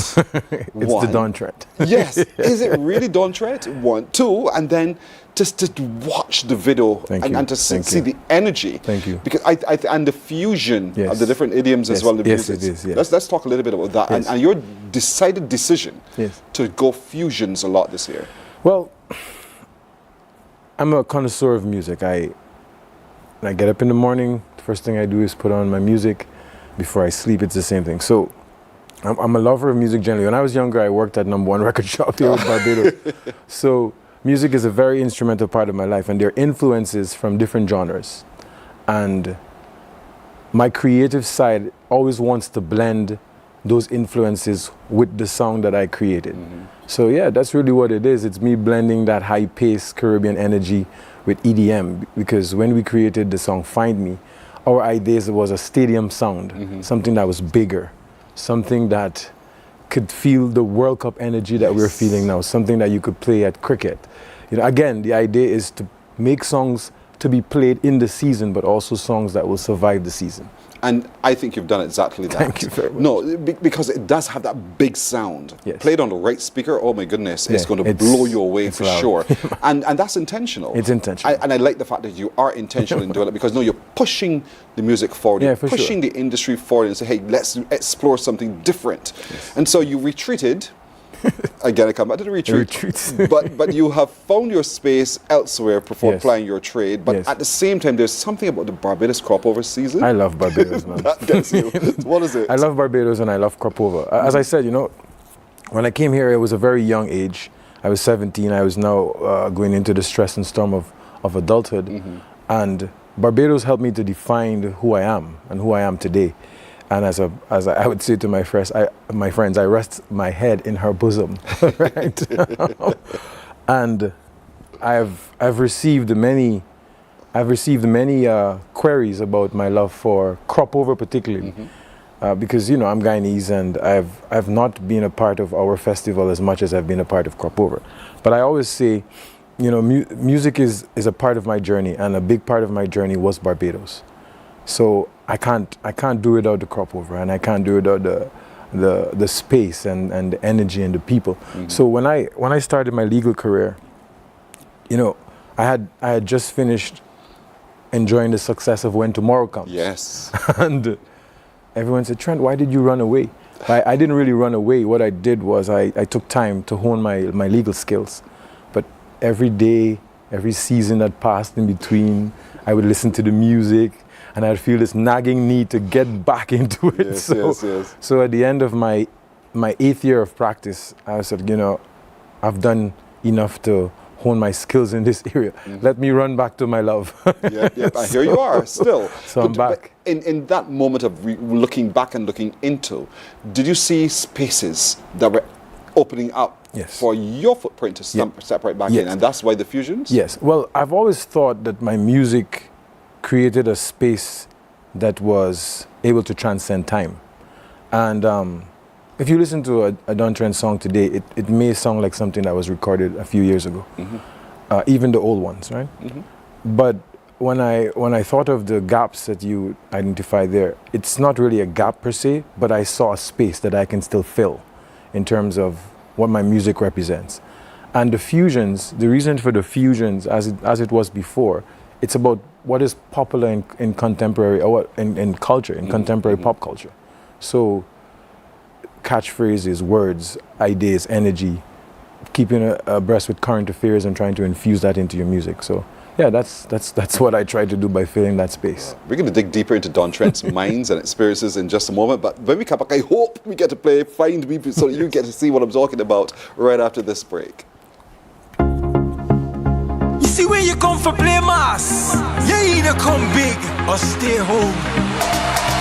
It's the Don Trent. Yes. Is it really Don Trent? One. Two, and then just to watch the video and to see the energy. Thank you. Because and the fusion of the different idioms as well. The music. It is. Let's talk a little bit about that and your decided decision to go fusions a lot this year. Well, I'm a connoisseur of music. When I get up in the morning, the first thing I do is put on my music. Before I sleep, it's the same thing. So I'm a lover of music generally. When I was younger, I worked at #1 record shop here in Barbados. So music is a very instrumental part of my life, and there are influences from different genres. And my creative side always wants to blend those influences with the song that I created. So yeah, that's really what it is. It's me blending that high-paced Caribbean energy with EDM, because when we created the song Find Me, our idea was a stadium sound, something that was bigger, something that could feel the World Cup energy that we're feeling now, something that you could play at cricket. You know, again, the idea is to make songs to be played in the season, but also songs that will survive the season. And I think you've done exactly that. Thank you very much. No, because it does have that big sound. Yes. Played on the right speaker, oh my goodness, it's Yeah, going to blow you away for loud. sure. and that's intentional. It's intentional. And I like the fact that you are intentional in doing it, because no, you're pushing the music forward, Yeah, you're for sure. pushing the industry forward and say, hey, let's explore something different. And so you retreated. Again, I come back to the retreat. but you have found your space elsewhere before applying your trade. But at the same time, there's something about the Barbados crop over season. I love Barbados, man. That gets you. What is it? I love Barbados and I love crop over. As I said, you know, when I came here, it was a very young age. I was 17. I was now going into the stress and storm of adulthood. And Barbados helped me to define who I am and who I am today. And as I would say to my friends, I rest my head in her bosom, right? And I've received many queries about my love for crop over, particularly, because you know I'm Guyanese and I've not been a part of our festival as much as I've been a part of crop over. But I always say, you know, music is a part of my journey, and a big part of my journey was Barbados. So I can't do without the crop over, and I can't do without the space and the energy and the people. So when I started my legal career, you know, I had just finished enjoying the success of When Tomorrow Comes. Yes. And everyone said, Trent, why did you run away? I didn't really run away. What I did was I took time to hone my legal skills. But every day, every season that passed in between, I would listen to the music, and I'd feel this nagging need to get back into it. So at the end of my 8th year of practice, I said, you know, I've done enough to hone my skills in this area. Let me run back to my love. Here you are still. So I'm back. But in that moment of looking back and looking into, did you see spaces that were opening up for your footprint to step right back in? And that's why the fusions? Yes. Well, I've always thought that my music created a space that was able to transcend time. And if you listen to a Don Trent song today, it may sound like something that was recorded a few years ago, even the old ones, right? But when I thought of the gaps that you identified there, it's not really a gap per se, but I saw a space that I can still fill in terms of what my music represents. And the fusions, the reason for the fusions as it was before, it's about what is popular in contemporary, or in culture, in contemporary pop culture. So catchphrases, words, ideas, energy, keeping abreast with current affairs and trying to infuse that into your music. So yeah, that's what I try to do by filling that space. We're going to dig deeper into Don Trent's minds and experiences in just a moment, but when we come back, I hope we get to play Find Me so that you get to see what I'm talking about right after this break. You see, when you come for play mass, you either come big or stay home.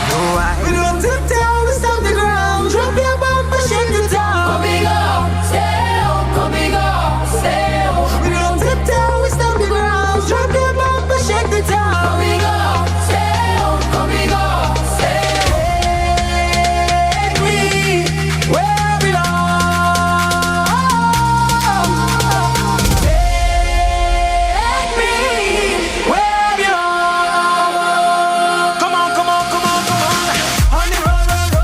No, we don't tip down, we stop the ground. Drop your bumper, shake the town. Come big up, stay home. Come big up, stay home. We don't tip down, we stop the ground. Drop your bumper, shake the town. Come big up, stay home. Come big up, stay home. Take me where I belong. Come on, come on, come on, come on. On the road, road,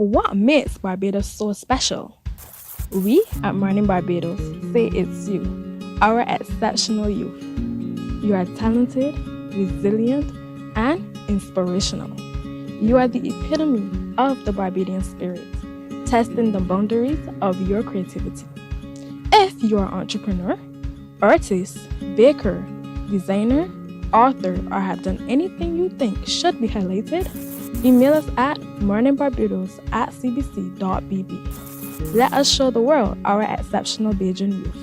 what makes Barbados so special? We at Mornin Barbados say it's you, our exceptional youth. You are talented, resilient, and inspirational. You are the epitome of the Barbadian spirit, testing the boundaries of your creativity. If you are an entrepreneur, artist, baker, designer, author, or have done anything you think should be highlighted, email us at morninbarbados@cbc.bb. Let us show the world our exceptional Bajan youth.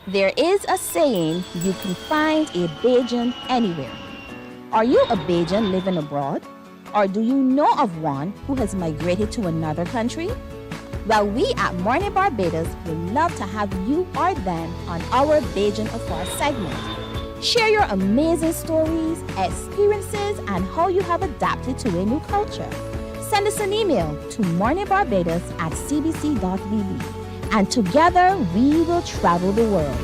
There is a saying, you can find a Bajan anywhere. Are you a Bajan living abroad? Or do you know of one who has migrated to another country? Well, we at Mornin Barbados would love to have you or them on our Bajan Afar segment. Share your amazing stories, experiences, and how you have adapted to a new culture. Send us an email to morninbarbados@cbc.bb. And together we will travel the world.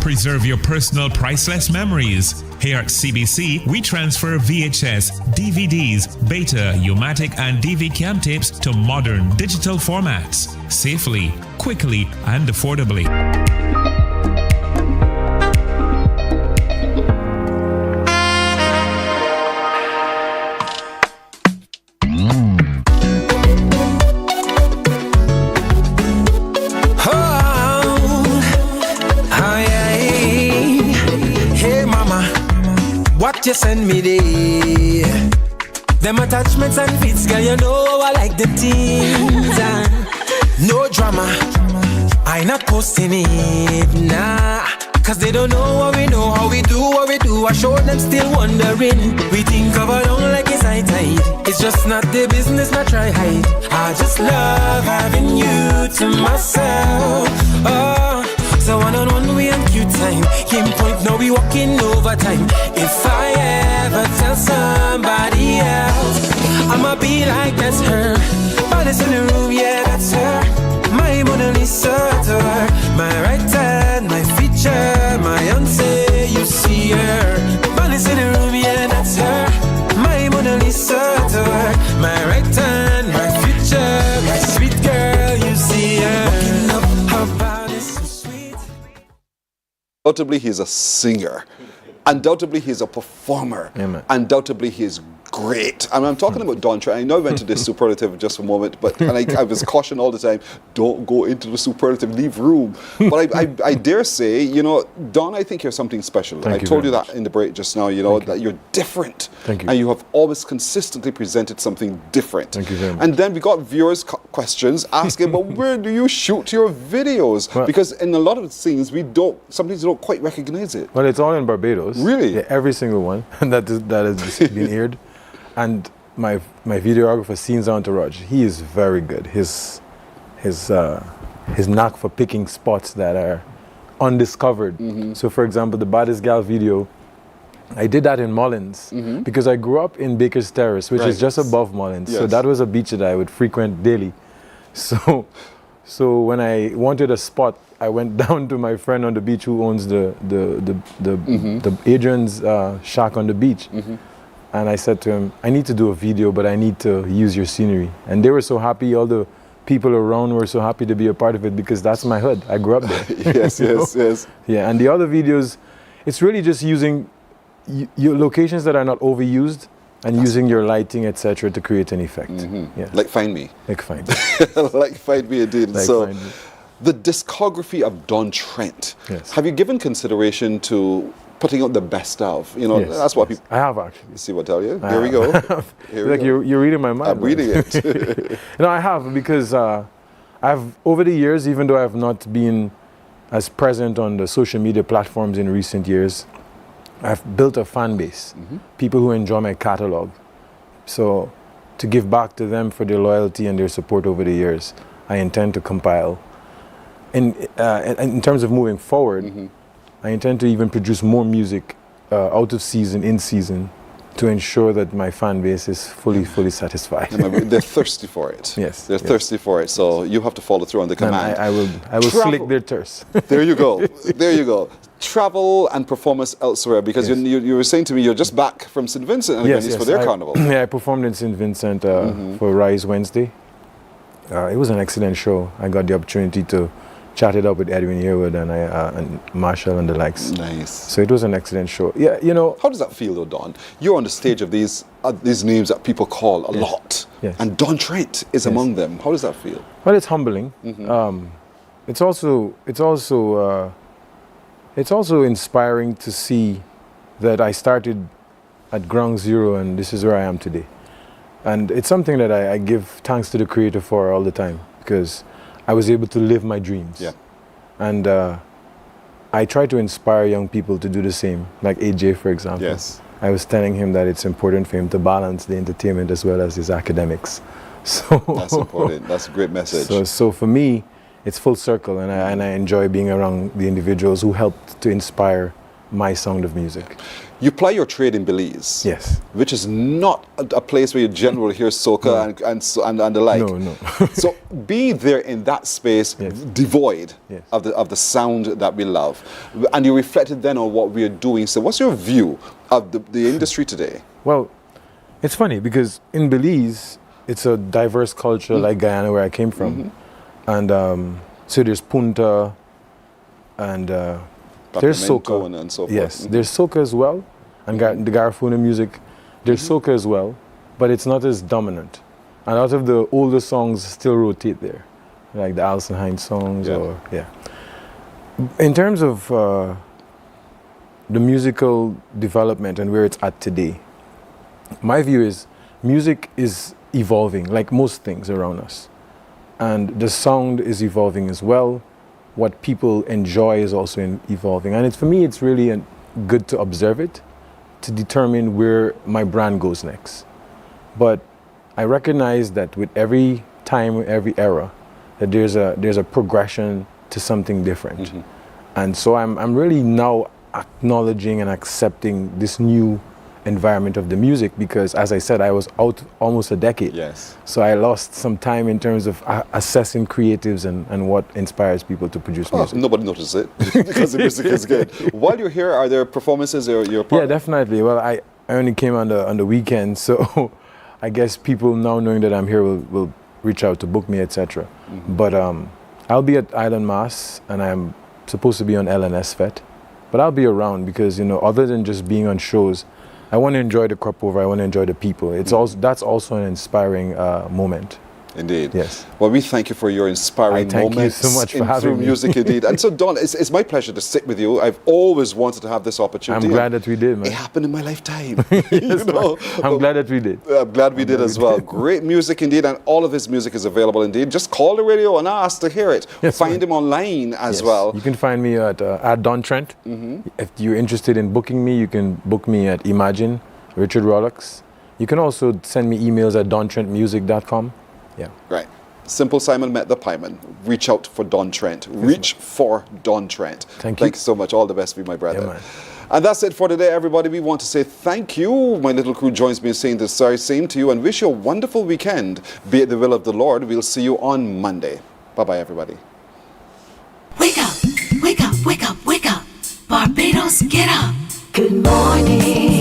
Preserve your personal priceless memories. Here at CBC, we transfer VHS, DVDs, Beta, U-matic, and DV cam tapes to modern digital formats, safely, quickly, and affordably. What you send me there? Them attachments and fits, girl, you know I like them things. No drama, I not posting it, nah. Cause they don't know what we know, how we do what we do. I show them still wondering. We think of our own like it's high tide. It's just not their business, not try hide. I just love having you to myself. Oh, so one-on-one we on cute time. Game point, now we walking overtime. If I ever tell somebody else, I'ma be like that's her. Baddest in the room, yeah, that's her. My Mona Lisa to her. My right hand, my feature, my Beyonce, you see her. Baddest in the room, yeah, that's her. My Mona Lisa to her. My right hand, my future, my sweet girl, you see her. Walking up her body so sweet. Undoubtedly, he's a singer. Undoubtedly, he's a performer. Amen. Undoubtedly, he's great. I mean, I'm talking about Don Trent. I know I went to this superlative just for a moment, but and I was cautioned all the time, don't go into the superlative, leave room. But I dare say, you know, Don, I think you're something special. Thank I you told very you much. that in the break just now, you know, that you're different. Thank you. And you have always consistently presented something different. Thank you very much. And then we got viewers' questions asking, but where do you shoot your videos? Well, because in a lot of the things, sometimes you don't quite recognize it. Well, it's all in Barbados. Really? Yeah, every single one that has been aired. And my videographer, Scenes Entourage, he is very good. His knack for picking spots that are undiscovered. Mm-hmm. So, for example, the Baddest Gal video, I did that in Mullins because I grew up in Baker's Terrace, which is just above Mullins. Yes. So that was a beach that I would frequent daily. So when I wanted a spot, I went down to my friend on the beach who owns the Adrian's shack on the beach. Mm-hmm. And I said to him, I need to do a video, but I need to use your scenery. And they were so happy, all the people around were so happy to be a part of it because that's my hood. I grew up there. Yes, yes. Yeah, and the other videos, it's really just using your locations that are not overused and using your lighting, etc., to create an effect. Mm-hmm. Yeah. Like Find Me. Like Find Me. Like Find Me indeed. Like so Find Me. the discography of Don Trent, Yes. have you given consideration to putting out the best of? You know, Yes, that's what people... I have actually. You see what I tell you? Here we go. Here we Like go. you're reading my mind. I'm reading it. No, I have because I've over the years, even though I've not been as present on the social media platforms in recent years, I've built a fan base. People who enjoy my catalog. So to give back to them for their loyalty and their support over the years, I intend to compile. In terms of moving forward, I intend to even produce more music out of season, in season, to ensure that my fan base is fully satisfied. They're thirsty for it. Yes. They're thirsty for it. So you have to follow through on the command. I will slick their thirst. There you go. There you go. Travel and performance elsewhere, because you were saying to me you're just back from St. Vincent and Grenadines for their carnival. Yeah, I performed in St. Vincent for Rise Wednesday. It was an excellent show. I got the opportunity to chat it up with Edwin Yearwood and Marshall and the likes. Nice. So it was an excellent show. Yeah, you know. How does that feel though, Don? You're on the stage of these names that people call a lot. Yes. And Don Trent is among them. How does that feel? Well, it's humbling. It's also inspiring to see that I started at ground zero and this is where I am today. And it's something that I give thanks to the Creator for all the time, because I was able to live my dreams. Yeah. And I try to inspire young people to do the same, like AJ, for example. Yes. I was telling him that it's important for him to balance the entertainment as well as his academics. So that's important. That's a great message. So for me, it's full circle, and I enjoy being around the individuals who helped to inspire my sound of music. You ply your trade in Belize. Yes. Which is not a place where you generally hear soca and the like. No. So be there in that space, devoid of the sound that we love. And you reflected then on what we are doing. So what's your view of the industry today? Well, it's funny because in Belize, it's a diverse culture like Guyana, where I came from. And so there's Punta and there's soca. And so forth. Yes, there's soca as well. And the Garifuna music, there's soca as well, but it's not as dominant. And a lot of the older songs still rotate there, like the Alison Hines songs In terms of the musical development and where it's at today, my view is music is evolving, like most things around us. And the sound is evolving as well. What people enjoy is also evolving. And for me, it's really good to observe it, to determine where my brand goes next. But I recognize that with every time, every era, that there's a progression to something different. And so I'm really now acknowledging and accepting this new environment of the music, because as I said, I was out almost a decade. Yes. So I lost some time in terms of assessing creatives and what inspires people to produce music. Nobody notices it because the music is good. While you're here, are there performances you're part Yeah, definitely. Well, I only came on the weekend, so I guess people now knowing that I'm here will reach out to book me, etc. But I'll be at Island Mass, and I'm supposed to be on LNS Fete. But I'll be around because, other than just being on shows, I want to enjoy the crop over. I want to enjoy the people. That's also an inspiring moment. Indeed. Yes. Well, we thank you for your inspiring moments. Thank you so much for having me. Music, indeed. And so, Don, it's my pleasure to sit with you. I've always wanted to have this opportunity. I'm glad that we did, man. It happened in my lifetime. I'm glad that we did. I'm glad we did as well. Great music indeed, and all of his music is available indeed. Just call the radio and ask to hear it. Yes, find him online as well. You can find me at Don Trent. If you're interested in booking me, you can book me at Imagine, Richard Rollocks. You can also send me emails at dontrentmusic.com. Yeah. Right. Simple Simon met the pieman. Reach out for Don Trent. Reach for Don Trent. Thank you. Thanks so much. All the best, be my brother. Yeah, man. And that's it for today, everybody. We want to say thank you. My little crew joins me in saying the same to you, and wish you a wonderful weekend. Be it the will of the Lord. We'll see you on Monday. Bye-bye, everybody. Wake up, wake up, wake up, wake up. Barbados, get up. Good morning.